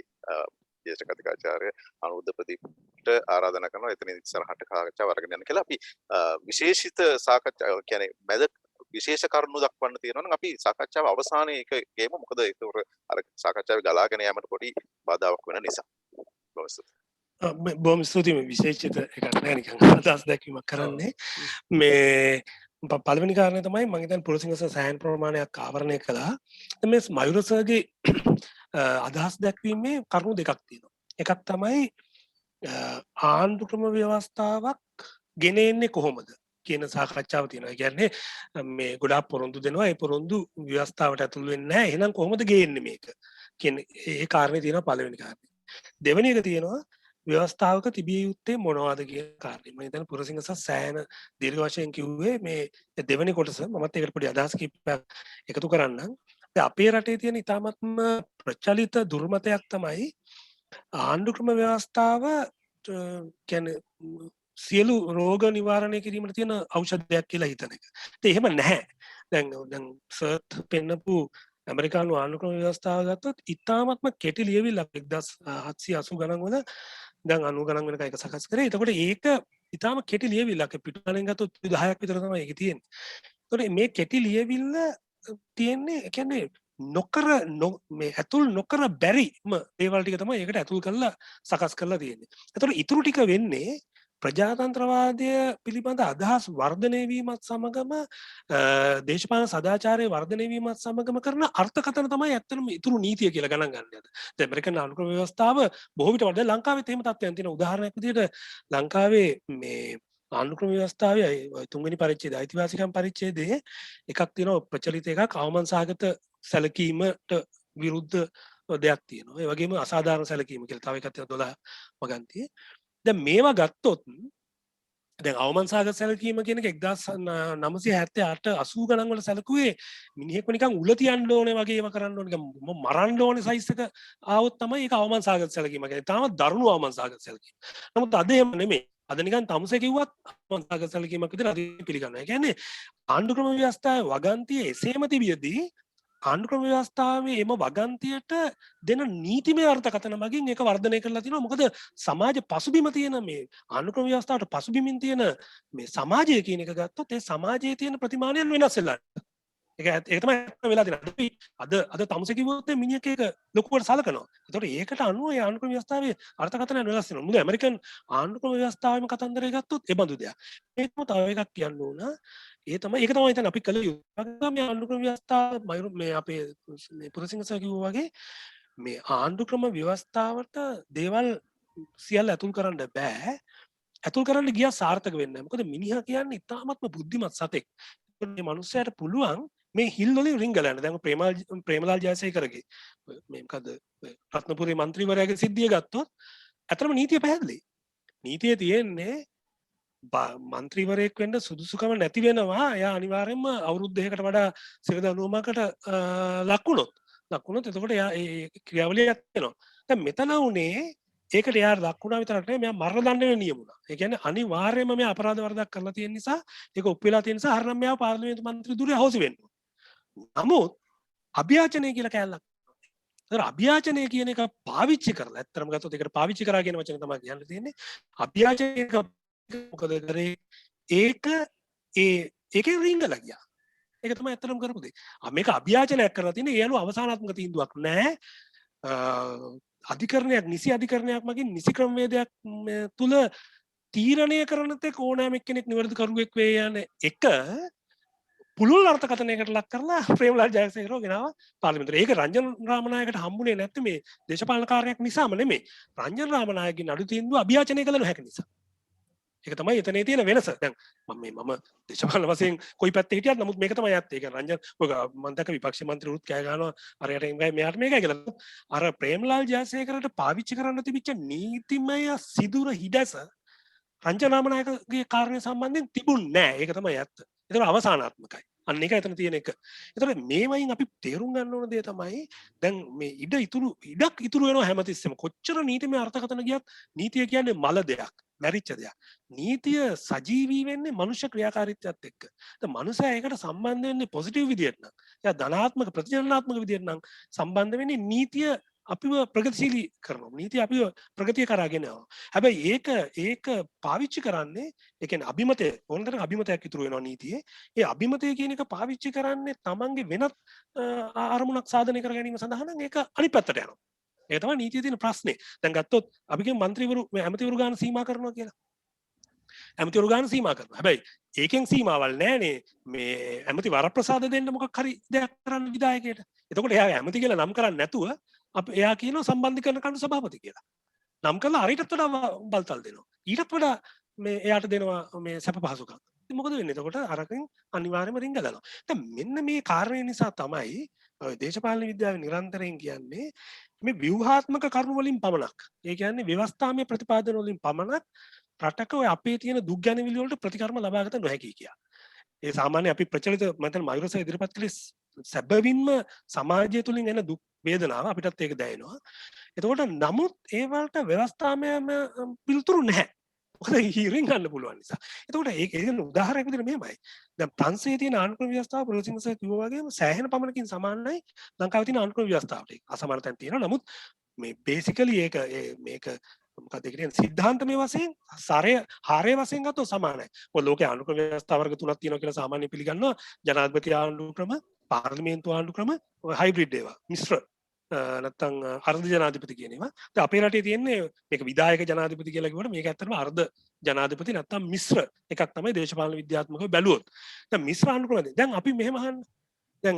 ජ්‍යෙෂ්ඨ කතිකාචාර්ය අනුරුද්ධ ප්‍රදීප්ට ආරාධනා කරනවා එතනින් ඉස්සරහට සාකච්ඡාව අරගෙන යන්න කියලා. අපි විශේෂිත සාකච්ඡා කියන්නේ මැද විශේෂ කරුණු දක්වන්න තියෙනවා නම් අපි සාකච්ඡාව අවසානයේ එක ගේමු. මොකද ඒක අර සාකච්ඡාවේ ගලාගෙන යෑමට පොඩි බාධාවක් වෙන නිසා. බොහොම ස්තුතියි මේ විශේෂිත එකක් නෑ නිකන් අදහස් දැක්වීමක් කරන්නේ. මේ පළවෙනි කාරණය තමයි මම හිතන්නේ පුරසිංහ සර් සෑහෙන ප්‍රමාණයක් ආවරණය කළා. මේ මයුර සර්ගේ අදහස් දැක්වීමේ කරුණු දෙකක් තියෙනවා. එකක් තමයි ආණ්ඩුක්‍රම ව්‍යවස්ථාවක් ගෙන එන්නේ කොහොමද කියන සාකච්ඡාව තියෙනවා. ඒ කියන්නේ මේ ගොඩාක් පොරොන්දු දෙනවා. ඒ පොරොන්දු ව්‍යවස්ථාවට ඇතුල් වෙන්නේ නැහැ. එහෙනම් කොහොමද ගේන්නේ මේක? කියන්නේ ඒ කාරණේ තියෙනවා පළවෙනි කාරණේ. දෙවෙනි එක තියෙනවා ව්‍යවස්ථාවක තිබිය යුත්තේ මොනවද කියන කාරණේ. මම හිතන්නේ පුරසිංහ සර් සෑහෙන දීර්ඝ වශයෙන් කිව්වේ මේ දෙවෙනි කොටස. මමත් ඒකට පොඩි අදහස් කිහිපයක් එකතු කරන්නම්. දැන් අපේ රටේ තියෙන ඉතාමත්ම ප්‍රචලිත දුර්මතයක් තමයි ආණ්ඩුක්‍රම ව්‍යවස්ථාව කියන්නේ සියලු රෝග නිවාරණය කිරීමට තියෙන ඖෂධයක් කියලා හිතන එක. ඒත් එහෙම නැහැ. දැන් සර්ත් පෙන්නපු ඇමරිකානු ආණ්ඩුක්‍රම ව්‍යවස්ථාව ගත්තොත් ඉතාමත්ම කෙටි ලියවිල්ලක් 1780 ගණන් වල දැන් 90 ගණන් වෙනකන් ඒක සකස් කරේ. එතකොට ඒක ඉතාම කෙටි ලියවිල්ලක්. පිටුපලෙන් ගත්තොත් 10ක් විතර තමයි ඒක තියෙන්නේ. එතකොට මේ කෙටි ලියවිල්ල තියෙන්නේ කියන්නේ මේ ඇතුල් නොකර බැරිම දේවල් ටික තමයි ඒකට ඇතුල් කරලා සකස් කරලා තියෙන්නේ. එතකොට ඉතුරු ටික වෙන්නේ ප්‍රජාතන්ත්‍රවාදය පිළිබඳ අදහස් වර්ධනය වීමත් සමගම දේශපාලන සදාචාරය වර්ධනය වීමත් සමගම කරන අර්ථකථන තමයි ඇත්තටම ඉතුරු නීතිය කියලා ගණන් ගන්න යන. දැන් ඇමරිකන් ආණ්ඩුක්‍රම ව්‍යවස්ථාව බොහෝ විට වඩා ලංකාවෙත් එහෙම තත්ත්වයන් තියෙන උදාහරණයක් විදිහට ලංකාවේ මේ ආණ්ඩුක්‍රම ව්‍යවස්ථාවේ තුන්වෙනි පරිච්ඡේදය අයිතිවාසිකම් පරිච්ඡේදයේ එකක් තියෙනවා ප්‍රචලිත එකක් අවමන් සහගත සැලකීමට විරුද්ධ දෙයක් තියෙනවා. ඒ වගේම අසාධාරණ සැලකීම කියලා තව එකක් තියෙනවා 12 වගන්තියේ. දැන් මේවා ගත්තොත් දැන් අවමන් සහගත සැලකීම කියන එක 1978 80 ගණන් වල සැලකුවේ මිනිහෙක්ව නිකන් උල තියන්න ඕනේ වගේ ඒවා කරන්න ඕනේ නිකන් මරන්න ඕනේ සයිස් එක ආවොත් තමයි ඒක අවමන් සහගත සැලකීම කියන්නේ. තාම දරුණු අවමන් සහගත සැලකීම. නමුත් අද එහෙම නෙමෙයි. අද නිකන් තමුසේ කිව්වත් අවමන් සහගත සැලකීමක් විතර අද පිළිගන්නවා. ඒ කියන්නේ ආණ්ඩුක්‍රම ව්‍යවස්ථාවේ වගන්තිය එසේම තිබියදී ආණ්ඩුක්‍රම ව්‍යවස්ථාවේ එම වගන්තියට දෙන නීතිමය අර්ථකථන මගින් ඒක වර්ධනය කරලා තිනවා. මොකද සමාජ පසුබිම තියෙන මේ ආණ්ඩුක්‍රම ව්‍යවස්ථාවට පසුබිමින් තියෙන මේ සමාජය කියන එක ගත්තොත් ඒ සමාජයේ තියෙන ප්‍රතිමානයන් වෙනස් වෙලා. ඒක තමයි වෙලා තියෙන්නේ. අද තමුසේ කිව්වොත් මිනිහෙක් ඒක ලොකුවට සලකනවා. ඒතකොට ඒකට අනුව ඒ ආණ්ඩුක්‍රම ව්‍යවස්ථාවේ අර්ථකථනයන් වෙනස් වෙනවා. මුද ඇමරිකන් ආණ්ඩුක්‍රම ව්‍යවස්ථාවේම කතන්දරය ගත්තොත් ඒ බඳු දෙයක්. ඒකම තව එකක් කියන්න ඕන. ඒක තමයි හිතන්නේ අපි කළ යුතු මේ ආණ්ඩුක්‍රම ව්‍යවස්ථාව මේ අපේ මේ පුරසිංහ සර් කිව්වා වගේ මේ ආණ්ඩුක්‍රම ව්‍යවස්ථාවට දේවල් සියල්ල ඇතුල් කරන්න බෑ. ඇතුල් කරන්න ගියා සාර්ථක වෙන්නේ නැහැ. මොකද මිනිහා කියන්නේ ඉතාමත්ම බුද්ධිමත් සතෙක්. මේ මිනිස්සයාට පුළුවන් මේ හිල් වලින් රිංගලන්න. දැන් ප්‍රේමලාල් ජයසේකරගේ මේ මොකද රත්නපුරේ മന്ത്രിවරයාගේ සිද්ධිය ගත්තොත් අතරම නීතිය පැහැදිලි. නීතිය තියෙන්නේ මන්ත්‍රීවරයෙක් වෙන්න සුදුසුකම නැති වෙනවා. එයා අනිවාර්යයෙන්ම අවුරුදු 2කට වඩා සිර දඬුවමකට ලක් වුණොත් එතකොට එයා ඒ ක්‍රියාවලියක් වෙනවා. දැන් මෙතන උනේ ඒකට එයා ලක් වුණා විතරක් නෙවෙයි මෙයා මරණ දඬුවම නියමුණා. ඒ කියන්නේ අනිවාර්යයෙන්ම මෙයා අපරාධ වරදක් කරලා තියෙන නිසා ඒක ඔප්පු වෙලා තියෙන නිසා හරිනම් මෙයා පාර්ලිමේන්තු මන්ත්‍රී ධුරය අහෝසි වෙන්න ඕන. නමුත් අභියාචනය කියලා කැලලක්. ඒතර අභියාචනය කියන එක පාවිච්චි කරලා ඇත්තටම ගත්තොත් ඒකට පාවිච්චි කරා කියන වචනේ තමයි කියන්න තියෙන්නේ. අභියාචනය මොකද කරේ ඒකේ රිංගලා ගියා. ඒක තමයි ඇත්තටම කරපු දේ. මේක අභියාචනයක් කරලා තියෙන්නේ ඒ අනුව අවසානාත්මක තීන්දුවක් නැහැ. අධිකරණයක් නිසි අධිකරණයක් මගින් නිසි ක්‍රමවේදයක් තුල තීරණය කරන තෙක් ඕනෑම එක්කෙනෙක් නිවැරදි කරුවෙක් වේ යන එක පුළුල් අර්ථකථනයකට ලක් කරලා ප්‍රේමලාල් ජයසේකරව ගෙනාවා පාර්ලිමේන්තුවට. ඒක රංජන් රාමනායකට හම්බුනේ නැත්නම් මේ දේශපාලන කාර්යයක් නිසාම නෙමෙයි. රංජන් රාමනායකගේ නඩු තීන්දුව අභියාචනය කළ නොහැකි නිසා. ඒක තමයි එතනේ තියෙන වෙනස. දැන් මම දේශපාලන වශයෙන් කොයි පැත්තේ හිටියත් නමුත් මේක තමයි ඇත්ත. ඒක රංජන් මම දැක්ක විපක්ෂ මන්ත්‍රීවරුත් කෑ ගහනවා අරයට එංගයි මෙයාට මේකයි කියලා. අර ප්‍රේමලාල් ජයසේකරට පාවිච්චි කරන්න තිබිච්ච නීතිමය සිදුර හිඩැස රංජන් රාමනායකගේ කාරණය සම්බන්ධයෙන් තිබුණේ නැහැ. ඒක තමයි ඇත්ත. ඒක අවසානාත්මකයි. අන්න ඒක එතන තියෙන එක. ඒතකොට මේවයින් අපි තේරුම් ගන්න ඕන දේ තමයි දැන් මේ ඉඩක් ඉතුරු වෙනවා හැමතිස්සෙම. කොච්චර නීතිමය අර්ථකථන ගියත් නීතිය කියන්නේ මල දෙයක්, මැරිච්ච දෙයක්. නීතිය සජීවී වෙන්නේ මනුෂ්‍ය ක්‍රියාකාරීත්වයත් එක්ක. දැන් මනුස්සයා ඒකට සම්බන්ධ වෙන්නේ පොසිටිව් විදියට නම්. එයා ධනාත්මක ප්‍රතිජනනාත්මක විදියට නම් සම්බන්ධ වෙන්නේ නීතිය අපිව ප්‍රගතිශීලී කරනවා. නීතිය අපිව ප්‍රගතිය කරා ගෙනවා. හැබැයි ඒක පාවිච්චි කරන්නේ ඒ කියන්නේ අභිමතය ඕනතරම් අභිමතයක් ඉතුරු වෙනවා නීතියේ. ඒ අභිමතය කියන එක පාවිච්චි කරන්නේ තමන්ගේ වෙනත් අරමුණක් සාධනය කර ගැනීම සඳහා නම් ඒක අනිත් පැත්තට යනවා. ඒක තමයි නීතියේ තියෙන ප්‍රශ්නේ. දැන් ගත්තොත් අපි කියමු മന്ത്രിවරු ඇමතිවරු ගාන සීමා කරනවා කියලා. ඇමතිවරු ගාන සීමා කරනවා. හැබැයි ඒකෙන් සීමාවල් නැහැනේ මේ ඇමති වරප්‍රසාද දෙන්න මොකක් හරි දෙයක් කරන්න විධායකයට. එතකොට එයා ඇමති කියලා නම් කරන්නේ නැතුව එයා කියනවා සම්බන්ධීකරණ කණ්ඩු සභාපති කියලා. නම් කරලා අරිටත් වඩා බලතල් දෙනවා. ඊටත් වඩා මේ එයාට දෙනවා මේ සැප පහසුකම්. ඉතින් මොකද වෙන්නේ? එතකොට අරකින් අනිවාර්යයෙන්ම රිංග දානවා. දැන් මෙන්න මේ කාරණේ නිසා තමයි ඔය දේශපාලන විද්‍යාවේ නිරන්තරයෙන් කියන්නේ මේ ව්‍යුහාත්මක කරුණු වලින් පමණක්. ඒ කියන්නේ ව්‍යවස්ථාමය ප්‍රතිපාදන වලින් පමණක් රටක ඔය අපේ තියෙන දුක් ගැනවිලි වලට ප්‍රතිකර්ම ලබාගත නොහැකි කියා. ඒ සාමාන්‍ය අපි ප්‍රචලිත මතන මයුරස ඉදිරිපත් කළේ සැබවින්ම සමාජය තුළින් එන දුක් වේදනාව අපිටත් ඒක දැනෙනවා. එතකොට නමුත් ඒ වලට ව්‍යවස්ථාමයම පිළිතුරු නැහැ. මොකද හිරින් ගන්න පුළුවන් නිසා. එතකොට ඒක උදාහරණයක් විදිහට මෙහෙමයි. දැන් ප්‍රංශයේ තියෙන ආණ්ඩුක්‍රම ව්‍යවස්ථාව ප්‍රොසිංස කිව්වා වගේම සෑහෙන පමණකින් සමානයි ලංකාවේ තියෙන ආණ්ඩුක්‍රම ව්‍යවස්ථාවට. අසමාන තැන් තියෙනවා. නමුත් මේ බේසිකලි මේක මොකක්ද කියන්නේ සිද්ධාන්තමය වශයෙන් හාරය වශයෙන් ගත්තොත් සමානයි. මොකද ලෝකයේ ආණ්ඩුක්‍රම ව්‍යවස්ථා වර්ග තුනක් තියෙනවා කියලා සාමාන්‍ය පිළිගන්නවා. ජනාධිපති ආණ්ඩුක්‍රම, පාර්ලිමේන්තු ආණ්ඩුක්‍රම, හයිබ්‍රිඩ් ඒවා. මිශ්‍ර නැත්තම් අර්ධ ජනාධිපති කියන ඒවා. දැන් අපේ රටේ තියෙන්නේ මේක විධායක ජනාධිපති කියලා කිව්වට මේක ඇත්තටම අර්ධ ජනාධිපති නැත්තම් මිශ්‍ර එකක් තමයි දේශපාලන විද්‍යාත්මකව බැලුවොත්. දැන් මිශ්‍ර ආණ්ඩුක්‍රමද? දැන් අපි මෙහෙම අහන්න. දැන්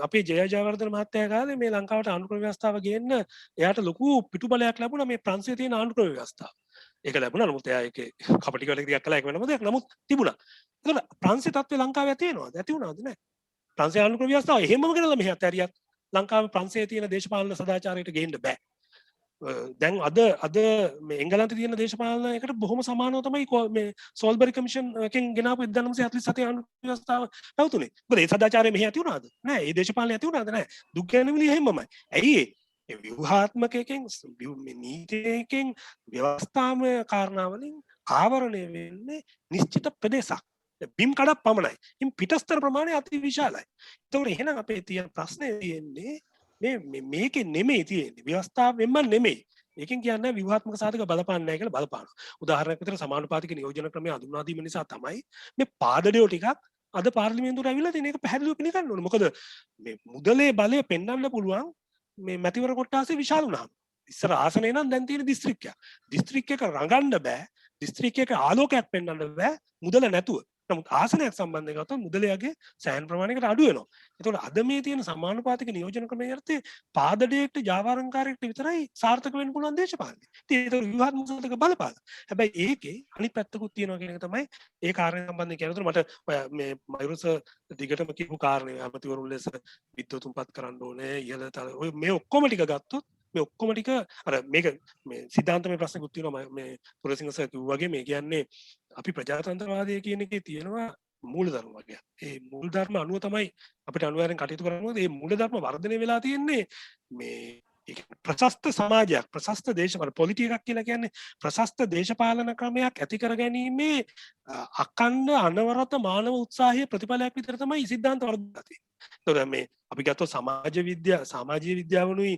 අපේ ජයජයවර්ධන මහත්තයා කාලේ මේ ලංකාවට ආණ්ඩුක්‍රම ව්‍යවස්ථාව ගේන්න එයාට ලොකු පිටුබලයක් ලැබුණා මේ ප්‍රංශයේ තියෙන ආණ්ඩුක්‍රම ව්‍යවස්ථාව. ඒක ලැබුණා. නමුත් එයා ඒකේ කපටි වල ටිකක් කළා ඒක වෙනම දෙයක්. නමුත් තිබුණා. ඒතකොට ප්‍රංශයේ තත්ත්වය ලංකාවේ තියෙනවද? ඇති වුණාද නැහැ? ප්‍රංශයේ ආණ්ඩුක්‍රම ව්‍යවස්ථාව එහෙමම ගෙනලා මෙහෙත් ඇරියත් ලංකාවේ ප්‍රංශයේ තියෙන දේශපාලන සදාචාරයට ගේන්න බෑ. දැන් අද මේ එංගලන්තේ තියෙන දේශපාලන එකට බොහොම සමානව තමයි මේ සෝල්බරි කමිෂන් එකෙන් ගෙනාපු 1947 ආණ්ඩුක්‍රම ව්‍යවස්ථාව පැවතුනේ. මොකද ඒ සදාචාරය මෙහි ඇති වුණාද? නෑ. ඒ දේශපාලනය ඇති වුණාද? නෑ. දුක් ගැනවිලි එහෙමමයි. ඇයි ඒ ව්‍යුහාත්මකයෙන් මේ නීතියකින් ව්‍යවස්ථාමය කාරණාවලින් ආවරණය වෙන්නේ නිශ්චිත ප්‍රදේශයක්. බිම් කඩක් පමණයි. ඉන් පිටස්තර ප්‍රමාණය අති විශාලයි. ඒතකොට එහෙනම් අපේ තියෙන ප්‍රශ්නේ තියෙන්නේ මේකේ නෙමෙයි තියෙන්නේ. ව්‍යවස්ථාවෙන්ම නෙමෙයි. ඒකෙන් කියන්නේ ව්‍යුහාත්මක සාධක බලපාන්නේ නැහැ කියලා බලපානවා. උදාහරණයක් විදිහට සමානුපාතික නියෝජන ක්‍රමය හඳුන්වා දීම නිසා තමයි මේ පාදඩියෝ ටිකක් අද පාර්ලිමේන්තුවට ඇවිල්ලා තියෙන එක පැහැදිලිව පිළිගන්න ඕනේ. මොකද මේ මුදලේ බලය පෙන්වන්න පුළුවන් මේ මැතිවර කොට්ටාසේ විශාල වුණාම. ඉස්සර ආසනේ නම් දැන් තියෙන දිස්ත්‍රික්කයක්. දිස්ත්‍රික්කයක රඟන්න බෑ. දිස්ත්‍රික්කයක ආලෝකයක් පෙන්වන්න බෑ මුදල නැතුව. නමුත් ආසනයක් සම්බන්ධව ගත්තොත් මුදලයාගේ සෑහෙන ප්‍රමාණයකට අඩු වෙනවා. ඒතකොට අද මේ තියෙන සමානුපාතික නියෝජන ක්‍රමයේ යටතේ පාදඩේට ජාවාරම්කාරයෙක්ට විතරයි සාර්ථක වෙන්න පුළුවන් දේශපාලනය. ඉතින් ඒක ව්‍යුහාත්මක සාධක බලපාන. හැබැයි ඒකේ අනිත් පැත්තකුත් තියෙනවා කියන එක තමයි ඒ කාරණේ සම්බන්ධයෙන් කියනකොට මට මේ මයුරස දිගටම කියපු කාරණේ අමතිවරුන් ලෙස විද්‍යුතුන්පත් කරන්න ඕනේ ඉහළ තල ඔය මේ ඔක්කොම ටික ගත්තොත් මේ ඔක්කොම ටික අර මේක මේ සිද්ධාන්තමය ප්‍රශ්නකුත් තියෙනවා මේ පුරසිංහ සර් කිව්වා වගේ මේ කියන්නේ අපි ප්‍රජාතන්ත්‍රවාදය කියන එකේ තියෙනවා මූලධර්ම වගේ. ඒ මූලධර්ම අනුව තමයි අපිට අනිවාර්යෙන් කටයුතු කරන්න ඕනේ. මේ මූලධර්ම වර්ධනය වෙලා තියෙන්නේ මේ ප්‍රශස්ත සමාජයක් ප්‍රශස්ත දේශපාලන පොලිටි එකක් කියලා කියන්නේ ප්‍රශස්ත දේශපාලන ක්‍රමයක් ඇති කර ගැනීමේ අඛණ්ඩ අනවරත මානව උත්සාහයේ ප්‍රතිඵලයක් විතර තමයි සිද්ධාන්ත වර්ධනය තියෙන්නේ. ඒතකොට මේ අපි ගත්තොත් සමාජීය විද්‍යාවනුයි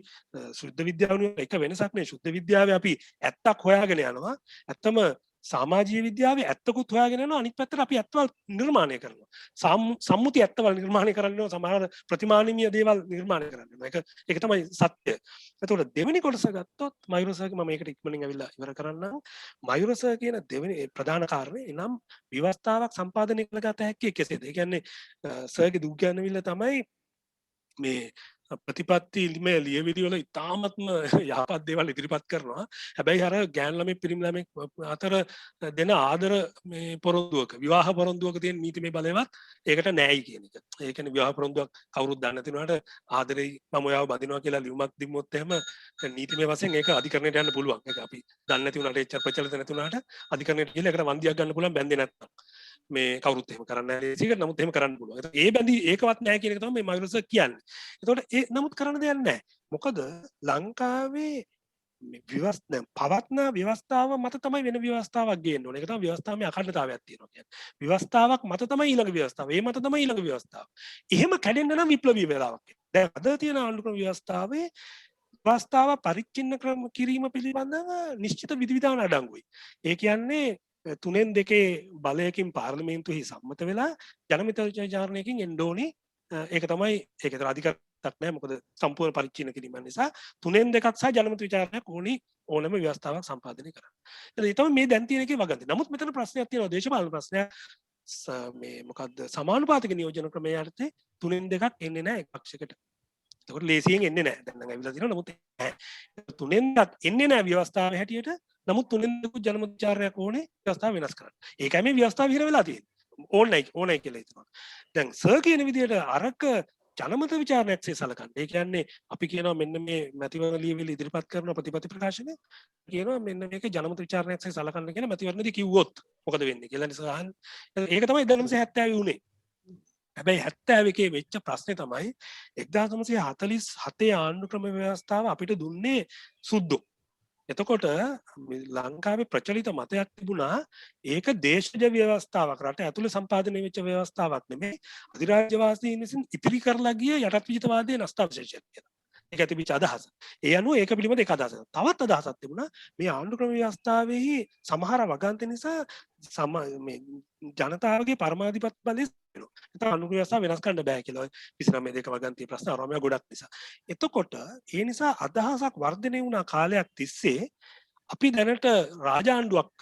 සුද්ධ විද්‍යාවනුයි එක වෙනසක් නේ. සුද්ධ විද්‍යාවේ අපි ඇත්තක් හොයාගෙන යනවා. ඇත්තම සමාජීය විද්‍යාවේ ඇත්තකුත් හොයාගෙන යනවා. අනිත් පැත්තට අපි ඇත්තවල් නිර්මාණය කරනවා. සම්මුති ඇත්තවල් නිර්මාණය කරනවා. සමහර ප්‍රතිමානීය දේවල් නිර්මාණය කරනවා. ඒක තමයි සත්‍ය. එතකොට දෙවෙනි කොටස ගත්තොත් මයුරසගේ මම මේකට ඉක්මනින් ඇවිල්ලා ඉවර කරන්නම්. මයුරස කියන දෙවෙනි ප්‍රධාන කාරණේ එනම් විවස්ථාවක් සම්පාදනය කරගත හැකි කෙසේද? ඒ කියන්නේ සර්ගේ දුක් ගැනවිල්ල තමයි මේ ප්‍රතිපත්ති මේ ලියවිලි වල ඉතාමත්ම යහපත් දේවල් ඉදිරිපත් කරනවා. හැබැයි අර ගෑනු ළමයි පිරිමි ළමයි අතර දෙන ආදර මේ පොරොන්දුවක විවාහ පොරොන්දුවක තියෙන නීතිමය බලයවත් ඒකට නෑයි කියන එක. ඒ කියන්නේ විවාහ පොරොන්දුවක් කවුරුත් දන්නේ නැති වුණාට ආදරෙයි මම ඔයාව බඳිනවා කියලා ලියුමක් දිමුවොත් එහෙම නීතිමය වශයෙන් ඒක අධිකරණයට යන්න පුළුවන්. ඒක අපි දන්නේ නැති වුණාට එච්චර ප්‍රචලිත නැති වුණාට අධිකරණයට ගිහලා ඒකට වන්දියක් ගන්න පුළුවන් බැන්දේ නැත්නම්. මේ කවුරුත් එහෙම කරන්නේ නැහැ ලේසියකට. නමුත් එහෙම කරන්න පුළුවන්. ඒ බැඳි ඒකවත් නැහැ කියන එක තමයි මේ මයිලොස් කියන්නේ. එතකොට ඒ නමුත් කරන්න දෙයක් නැහැ. මොකද ලංකාවේ පවත්න ව්‍යවස්ථාව මත තමයි වෙන ව්‍යවස්ථාවක් ගේන්න ඕනේ. ඒක තමයි ව්‍යවස්ථාවේ අඛණ්ඩතාවයක් තියෙනවා කියන්නේ. ව්‍යවස්ථාවක් මත තමයි ඊළඟ ව්‍යවස්ථාව. ඒ මත තමයි ඊළඟ ව්‍යවස්ථාව. එහෙම කැඩෙන්න නම් විප්ලවීය වෙලාවක්. දැන් අද තියෙන ආණ්ඩුක්‍රම ව්‍යවස්ථාවේ ව්‍යවස්ථාව පරිච්ඡින්න කිරීම පිළිබඳව නිශ්චිත විධිවිධාන අඩංගුයි. ඒ කියන්නේ 3-2 බලයකින් පාර්ලිමේන්තුවෙහි සම්මත වෙලා ජනමිත විචාරණයකින් එන්න ඕනේ. ඒක තමයි ඒකතර අධිකාරයක් නැහැ. මොකද සම්පූර්ණ පරිච්ඡින්න කිරීම නිසා 3-2ක් සහ ජනමත විචාරණයක් ඕනෑම ව්‍යවස්ථාවක් සම්පාදනය කරන්න. ඒ තමයි මේ දැන් තියෙන එකේ වගන්ති. නමුත් මෙතන ප්‍රශ්නයක් තියෙනවා, දේශපාලන ප්‍රශ්නයක්. මේ මොකද්ද සමානුපාතික නියෝජන ක්‍රමයේ යටතේ 3-2ක් එන්නේ නැහැ එක් පක්ෂයකට. ඒකට ලේසියෙන් එන්නේ නැහැ. දැන් නම් ඇවිල්ලා තියෙනවා. නමුත් 3-2ක් එන්නේ නැහැ ව්‍යවස්ථාවේ හැටියට. නමුත් 3-2 ජනමත විචාරණයක් ඕනේ ව්‍යවස්ථාව වෙනස් කරන්න. ඒකයි මේ ව්‍යවස්ථාව විහිර වෙලා තියෙන්නේ. ඕනයි කියලා හිතනවා. දැන් සර් කියන විදිහට අරක ජනමත විචාරණයක්සේ සලකන්න. ඒ කියන්නේ අපි කියනවා මෙන්න මේ මැතිවරණ ලියවිලි ඉදිරිපත් කරන ප්‍රතිපත්ති ප්‍රකාශනය කියනවා මෙන්න මේක ජනමත විචාරණයක්සේ සලකන්න කියන මැතිවරණදී කිව්වොත් මොකද වෙන්නේ කියලා නිසා ඒක තමයි 1970 වුනේ. හැබැයි 71 වෙච්ච ප්‍රශ්නේ තමයි 1947 ආණ්ඩුක්‍රම ව්‍යවස්ථාව අපිට දුන්නේ සුද්ධෝ. එතකොට ලංකාවේ ප්‍රචලිත මතයක් තිබුණා ඒක දේශජ ව්‍යවස්ථාවක්, රට ඇතුළේ සම්පාදනය වෙච්ච ව්‍යවස්ථාවක් නෙමෙයි, අධිරාජ්‍යවාසීන් විසින් ඉතිරි කරලා ගිය යටත් විජිතවාදයේ නස්තාවශේෂයක් කියලා. ඒක තිබිච්ච අදහස. ඒ අනුව ඒක පිළිබඳ එක අදහසක්. තවත් අදහසක් තිබුණා මේ ආණ්ඩුක්‍රම ව්‍යවස්ථාවෙහි සමහර වගන්ති නිසා මේ ජනතාවගේ පරමාධිපත්‍ය බලය වෙනවා. ඒතර ආණ්ඩුක්‍රම ව්‍යවස්ථාව වෙනස් කරන්න බෑ කියලා 29 දෙක වගන්ති ප්‍රශ්න අරමයා ගොඩක් නිසා. එතකොට ඒ නිසා අදහසක් වර්ධනය වුණා කාලයක් තිස්සේ අපි දැනට රාජාණ්ඩුවක්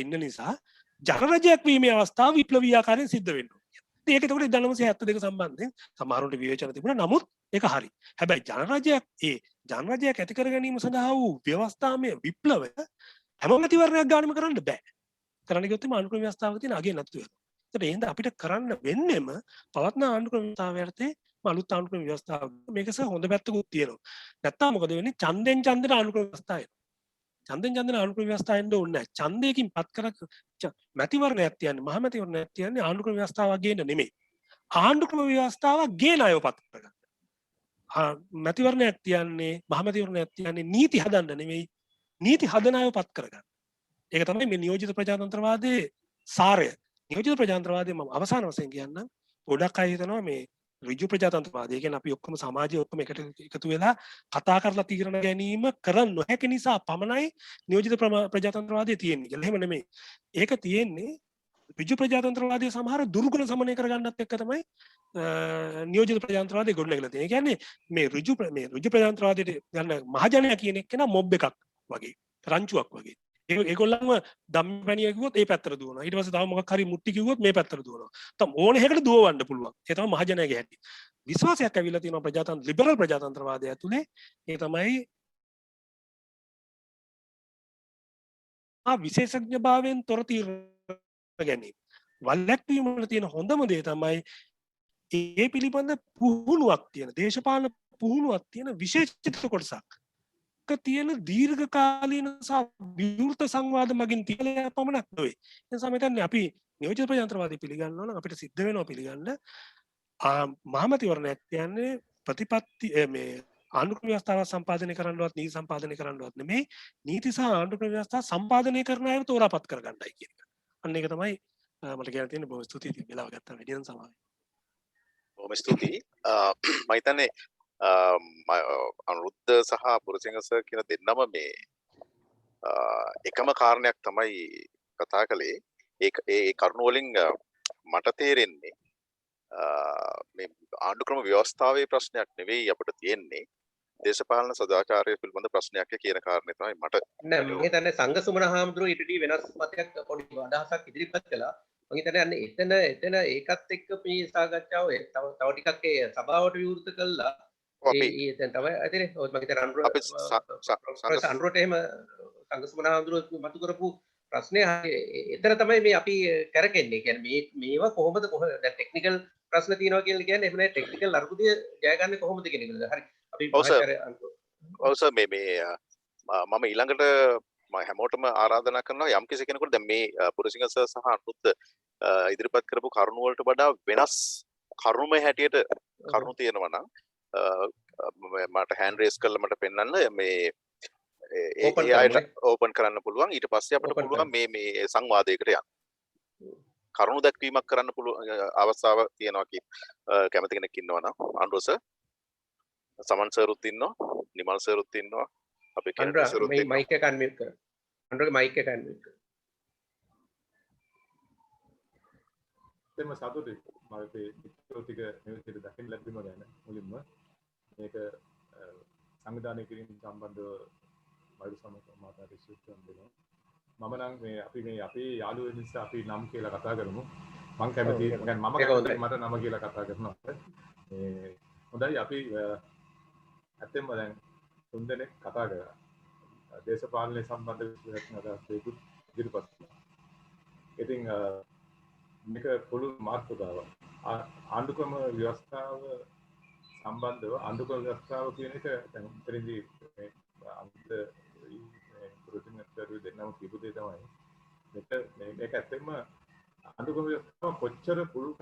ඉන්න නිසා ජනරජයක් වීමේ අවස්ථාව විප්ලවීය ආකාරයෙන් සිද්ධ වෙනවා. ඒක එතකොට 1972 සම්බන්ධයෙන් සමහරුන්ට විවේචන තිබුණා. නමුත් ඒක හරි. හැබැයි ජනරජයක් ඇති කර ගැනීම සඳහා වූ ව්‍යවස්ථාමය විප්ලවය හැම මැතිවරණයක් ගානෙම කරන්න බෑ. කරන්න ගියොත් මේ ආණ්ඩුක්‍රම ව්‍යවස්ථාවක තියෙන අගේ නැතු වෙනවා. ඒකට එහෙනම් අපිට කරන්න වෙන්නේම පවත්න ආණ්ඩුක්‍රම ව්‍යවස්ථාව යටතේ අලුත් ආණ්ඩුක්‍රම ව්‍යවස්ථාවක්. මේක හොඳ පැත්තකුත් තියෙනවා. නැත්තම් මොකද වෙන්නේ? ඡන්දෙන් ඡන්දට ආණ්ඩුක්‍රම ව්‍යවස්ථාව එනවා. ඡන්දෙන් ඡන්දට ආණ්ඩුක්‍රම ව්‍යවස්ථාව එන්න ඕනේ නැහැ. ඡන්දයකින් පත් කර මැතිවරණයක් තියන්නේ මහ මැතිවරණයක් තියන්නේ ආණ්ඩුක්‍රම ව්‍යවස්ථාවක් ගේන්න නෙමෙයි. ආණ්ඩුක්‍රම ව්‍යවස්ථාවක් ගේන අයව පත් කරගන්න. මැතිවරණයක් තියන්නේ මහ මැතිවරණයක් තියන්නේ නීති හදන්න නෙමෙයි, නීති හදන අයව පත් කරගන්න. ඒක තමයි මේ නියෝජිත ප්‍රජාතන්ත්‍රවාදයේ සාරය. නියෝජිත ප්‍රජාතන්ත්‍රවාදයේ මම අවසාන වශයෙන් කියන්නම්. ගොඩක් අය හිතනවා මේ ඍජු ප්‍රජාතන්ත්‍රවාදය කියන්නේ අපි ඔක්කොම සමාජය ඔක්කොම එකට එකතු වෙලා කතා කරලා තීරණ ගැනීම කරන්න නොහැකි නිසා පමණයි නියෝජිත ප්‍රජාතන්ත්‍රවාදය තියෙන්නේ කියලා. එහෙම නෙමෙයි. ඒක තියෙන්නේ ඍජු ප්‍රජාතන්ත්‍රවාදයේ සමහර දුර්ගුණ සමනය කරගන්නත් එක්ක තමයි නියෝජිත ප්‍රජාතන්ත්‍රවාදය ගොඩනගලා තියෙන්නේ. ඒ කියන්නේ මේ ඍජු ප්‍රජාතන්ත්‍රවාදයට යන මහජනයා කියන එක නා මොබ් එකක් වගේ, රංචුවක් වගේ. ඒගොල්ලන්ව ධම්මපැණිය කිව්වොත් ඒ පැත්තට දුවනවා. ඊට පස්සේ තව මොකක් හරි මුට්ටි කිව්වොත් මේ පැත්තට දුවනවා. තම ඕන එකකට දුවවන්න පුළුවන්. ඒ තමයි මහජනයාගේ හැටි. විශ්වාසයක් ඇවිල්ලා තියෙනවා ප්‍රජාතන්ත්‍ර ලිබරල් ප්‍රජාතන්ත්‍රවාදය ඇතුලේ. ඒ තමයි විශේෂඥභාවයෙන් තොර තීරණ ගැනීම. වල්ලැක්වීම වල තියෙන හොඳම දේ තමයි ඒ පිළිබඳ පුහුණුවක් තියෙන, දේශපාලන පුහුණුවක් තියෙන විශේෂිත කොටසක්. තියෙන දීර්ඝකාලීන සහ විවෘත සංවාද මගින් තියලා පමණක් නොවේ. ඒ නිසා මම හිතන්නේ අපි නියෝජිත ප්‍රජාතන්ත්‍රවාදී පිළිගන්නවා නම් අපිට සිද්ධ වෙනවා පිළිගන්න මහමැතිවරණයක් කියන්නේ ප්‍රතිපත්ති මේ ආණ්ඩුක්‍රම ව්‍යවස්ථාව සම්පාදනය කරන්නවත් නීති සම්පාදනය කරන්නවත් නෙමෙයි, නීති සහ ආණ්ඩුක්‍රම ව්‍යවස්ථාව සම්පාදනය කරන අයව තෝරාපත් කරගන්නයි කියන එක. අන්න ඒක තමයි මට කියන්න තියෙන්නේ. බොහොම ස්තුතියි වෙලාව ගත්තා වැඩි නම් සමාවෙන්න. බොහොම ස්තුතියි. මම හිතන්නේ අනුරුද්ධ සහ පුරසිංහ සර් කියන දෙන්නම මේ එකම කාරණයක් තමයි කතා කළේ. ඒ කරුණ වලින් මට තේරෙන්නේ මේ ආණ්ඩුක්‍රම ව්‍යවස්ථාවේ ප්‍රශ්නයක් නෙවෙයි අපිට තියෙන්නේ, දේශපාලන සදාචාරය පිළිබඳ ප්‍රශ්නයක් කියන කාරණේ තමයි මට නෑ මම හිතන්නේ සංඝසුමන හාමුදුරුවෝ ඊටදී වෙනස් මතයක් පොඩි අදහසක් ඉදිරිපත් කළා. මම හිතන්නේ එතන ඒකත් එක්ක මේ සාකච්ඡාව තව ටිකක් ඒ සභාවට විවෘත කළා. දැන් තමයි ඇතිනේ ඔය මම හිතන්නේ අනුරට එහෙම සංඝසුමන හාමුදුරුවෝ මතු කරපු ප්‍රශ්නේ එතන තමයි මේ අපි කරකෙන්නේ. කියන්නේ මේවා කොහොමද දැන් ටෙක්නිකල් ප්‍රශ්න තියෙනවා කියලා කියන්නේ එහෙම නෑ, ටෙක්නිකල් අර්බුදය ජය ගන්න කොහොමද කියන එක. හරි අපි ඔව් සර් මේ මම ඊළඟට මම හැමෝටම ආරාධනා කරනවා යම් කිසි කෙනෙකුට දැන් මේ පුරසිංහ සර් සහ අනුරුද්ධ ඉදිරිපත් කරපු කරුණු වලට වඩා වෙනස් කරුණුමය හැටියට කරුණු තියෙනවා නම් මට හෑන්ඩ් රේස් කරලා මට පෙන්වන්න මේ ඒ අයට ඕපන් කරන්න පුළුවන්. ඊට පස්සේ අපිට පුළුවන් මේ සංවාදයකට යන්න. කරුණු දැක්වීමක් කරන්න පුළුවන් අවස්ථාව තියෙනවා කැමති කෙනෙක් ඉන්නවා නම් අනුර සර්, සමන් සර්ුත් ඉන්නවා, නිමල් සර්ුත් ඉන්නවා, අපේ කෙනෙක් සර්ුත් ඉන්නවා. මයික් එක අන්මියුට් කර. අනුරගේ මයික් එක අන්මියුට් කර. එතෙම සතුටුයි මගේ මිත්‍රෝ ටික මේ විදිහට දකින්න ලැබීම ගැන. මුලින්ම මේක සංවිධානය කිරීම සම්බන්ධව මයිඩු සමමාතාට සූත්‍රම් දෙනවා. මම නම් මේ අපේ යාළුවෝ නිසා අපි නම් කියලා කතා කරමු. මම කැමති මම මට නම කියලා කතා කරනවා. මේ හොඳයි අපි ඇත්තෙන්ම දැන් තුන්දෙනෙක් කතා කරා. දේශපාලනය සම්බන්ධ විශේෂණ අදහස් දෙකුත් ඉදිරිපත් කළා. ඉතින් මේක පුළුල් මාතෘකාවක්. ආණ්ඩුක්‍රම ව්‍යවස්ථාව සම්බන්ධව ආණ්ඩුක්‍රම ව්‍යවස්ථාව කියන එක දැන් මෙතනදී මේ අන්ත ප්‍රතිනිධිත්වය දෙන්නම කියපු දේ තමයි මේක ඇත්තෙන්ම ආණ්ඩුක්‍රම ව්‍යවස්ථාව කොච්චර පුළුල්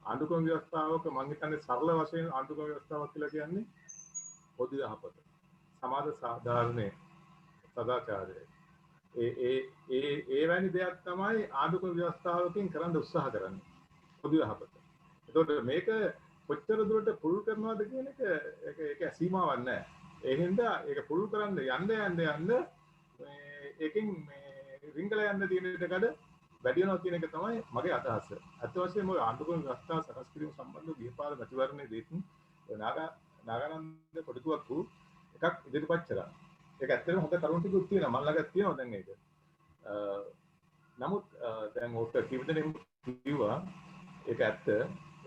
ආණ්ඩුක්‍රම ව්‍යවස්ථාවක මම හිතන්නේ සරල වශයෙන් ආණ්ඩුක්‍රම ව්‍යවස්ථාවක් කියලා කියන්නේ පොදු යහපත, සමාජ සාධාරණය, සදාචාරය. ඒ වැනි දෙයක් තමයි ආණ්ඩුක්‍රම ව්‍යවස්ථාවකින් කරන්න උත්සාහ කරන්නේ. පොදු යහපත. ඒතකොට මේක කොච්චර දුරට පුළුල් කරනවද කියන ඒක සීමාවක් නැහැ. ඒ හින්දා ඒක පුළුල් කරන්න යන්න ඒකෙන් මේ රිංගල යන්න තියෙන දෙකඩ වැඩි වෙනවා කියන එක තමයි මගේ අදහස. අත් වශයෙන්ම ආණ්ඩුක්‍රම ව්‍යවස්ථාව සකස් කිරීම සම්බන්ධව ගියපාර මැතිවරණයේ දෙතුන් නාගානන්ද කොටුවක් වූ එකක් ඉදිරිපත් කළා. ඒක ඇත්තටම හොඳ කරුණු ටිකක් තියෙනවා. මම ළඟ තියෙනවා දැන් ඒක. නමුත් දැන් ඔක කිව්වදෙනෙම කිව්වා ඒක ඇත්ත.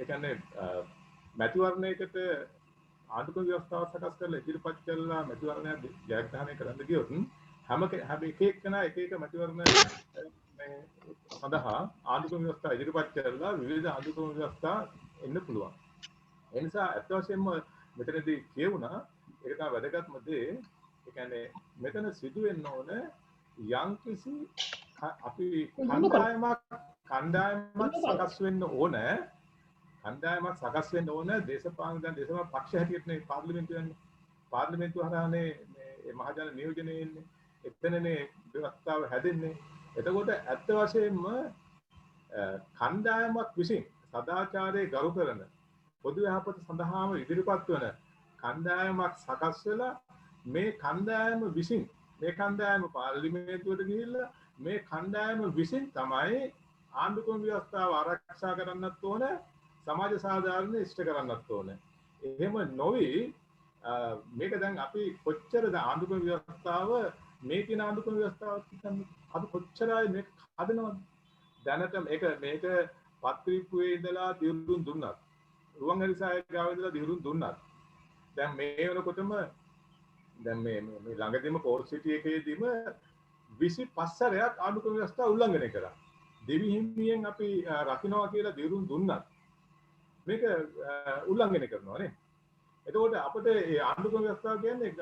ඒ කියන්නේ මැතිවරණයකට ආණ්ඩුක්‍රම ව්‍යවස්ථාව සකස් කරලා ඉදිරිපත් කළා මැතිවරණයක් ජයග්‍රහණය කරන්න ගියොත් හැම එක එක්කෙනා එක එක මැතිවරණ මේ සඳහා ආණ්ඩුක්‍රම ව්‍යවස්ථාව ඉදිරිපත් කරලා විවිධ ආණ්ඩුක්‍රම ව්‍යවස්ථා එන්න පුළුවන්. ඒ නිසා අත් වශයෙන්ම මෙතනදී කියවුණා ඒක තමයි වැදගත්ම දේ. ඒ කියන්නේ මෙතන සිදු වෙන්න ඕන යම්කිසි අපි කණ්ඩායමක් සකස් වෙන්න ඕන. කණ්ඩායමක් සකස් වෙන්න ඕන දේශපාලන පක්ෂ හැටියට නේ පාර්ලිමේන්තුව යන්නේ. පාර්ලිමේන්තුව හරහානේ මේ මහජන නියෝජනය එන්නේ. එතනනේ ව්‍යවස්ථාව හැදෙන්නේ. එතකොට ඇත්ත වශයෙන්ම කණ්ඩායමක් විසින් සදාචාරයේ ගරු කරන පොදු යහපත සඳහාම ඉදිරිපත් වන කණ්ඩායමක් සකස් වෙලා මේ කණ්ඩායම විසින් මේ කණ්ඩායම පාර්ලිමේන්තුවට ගිහිල්ලා මේ කණ්ඩායම විසින් තමයි ආණ්ඩුක්‍රම ව්‍යවස්ථාව ආරක්ෂා කරන්නත් ඕන, සමාජ සාධාරණ ඉෂ්ට කරන්නත් ඕන. එහෙම නොවි මේක දැන් අපි කොච්චරද ආණ්ඩුක්‍රම ව්‍යවස්ථාව මේ තියෙන ආණ්ඩුක්‍රම ව්‍යවස්ථාව කියන්නේ අපි කොච්චරයි මේක හදනවද? දැනට මේක පත්‍රිකුවේ ඉඳලා දියුරුම් දුන්නත්, රුවන්වැලිසෑය ගාව ඉඳලා දියුරුම් දුන්නත් දැන් මේ වෙනකොටම දැන් මේ ළඟදීම පෝර්ට් සිටි එකේදීම 25 සැරයක් ආණ්ඩුක්‍රම ව්‍යවස්ථාව උල්ලංඝනය කළා. දෙවි හිමියෙන් අපි රකින්නවා කියලා දියුරුම් දුන්නත් මේක උල්ලංඝනය කරනවා නේ. එතකොට අපිට මේ ආණ්ඩුක්‍රම ව්‍යවස්ථාව කියන්නේ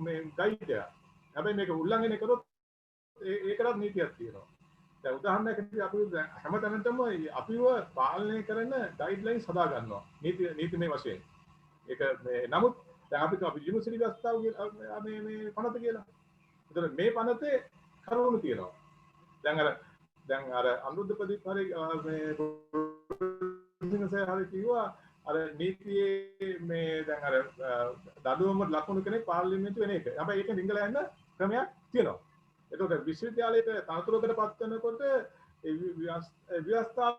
මේ ගයිඩ් එක. හැබැයි මේක උල්ලංඝනය කරොත් ඒකටත් නීතියක් තියෙනවා. දැන් උදාහරණයකට අපි හැමතැනටම අපිව පාලනය කරන ගයිඩ්ලයින්ස් හදා ගන්නවා. නීතිමය වශයෙන්. ඒක මේ නමුත් දැන් අපි යුනිවර්සිටි ව්‍යවස්ථාව මේ පනත කියලා. ඒතර මේ පනතේ කරුණු තියෙනවා. දැන් අර අනුරුද්ධ ප්‍රදීප් හරි මේ හරි කිව්වා අර නීතියේ මේ දැන් අර දඩුවම ලකුණු කෙනෙක් පාර්ලිමේන්තු වෙන එක. හැබැයි ඒක රිංගලා යන්න ක්‍රමයක් තියෙනවා. එතකොට විශ්වවිද්‍යාලයට තනතුරකට පත් වෙනකොට ඒ ව්‍යවස්ථාව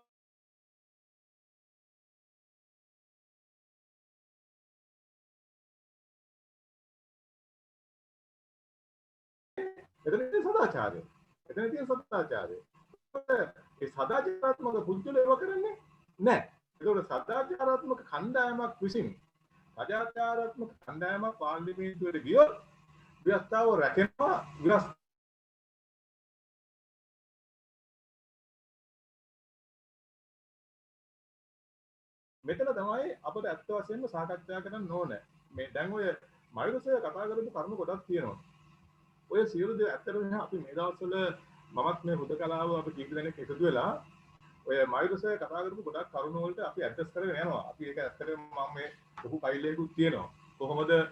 එතන තියෙන සදාචාරය. ඒ සදාචාරාත්මක පුද්ගලයෝ ඒව කරන්නේ නැහැ. ඒකෝට සදාචාරාත්මක කණ්ඩායමක් විසින් සදාචාරාත්මක කණ්ඩායමක් පාර්ලිමේන්තුවට ගියොත් ව්‍යවස්ථාව රැකෙනවා. මෙතන තමයි අපිට ඇත්ත වශයෙන්ම සාකච්ඡා කරන්න ඕනේ. මේ දැන් ඔය මයිරසේ කතා කරපු කරුණු ගොඩක් තියෙනවා. ඔය සියලු දේ ඇත්තටම අපි මේ දවස්වල මමත් මේ හුදකලාව අපි කීප දෙනෙක් එකතු වෙලා ඔය මයිරසේ කතා කරපු ගොඩක් කරුණු වලට අපි ඇඩ්ජස්ට් කරගෙන යනවා. අපි ඒක ඇත්තටම මම මේ ලොකු ෆයිල් එකකුත් තියෙනවා. කොහොමද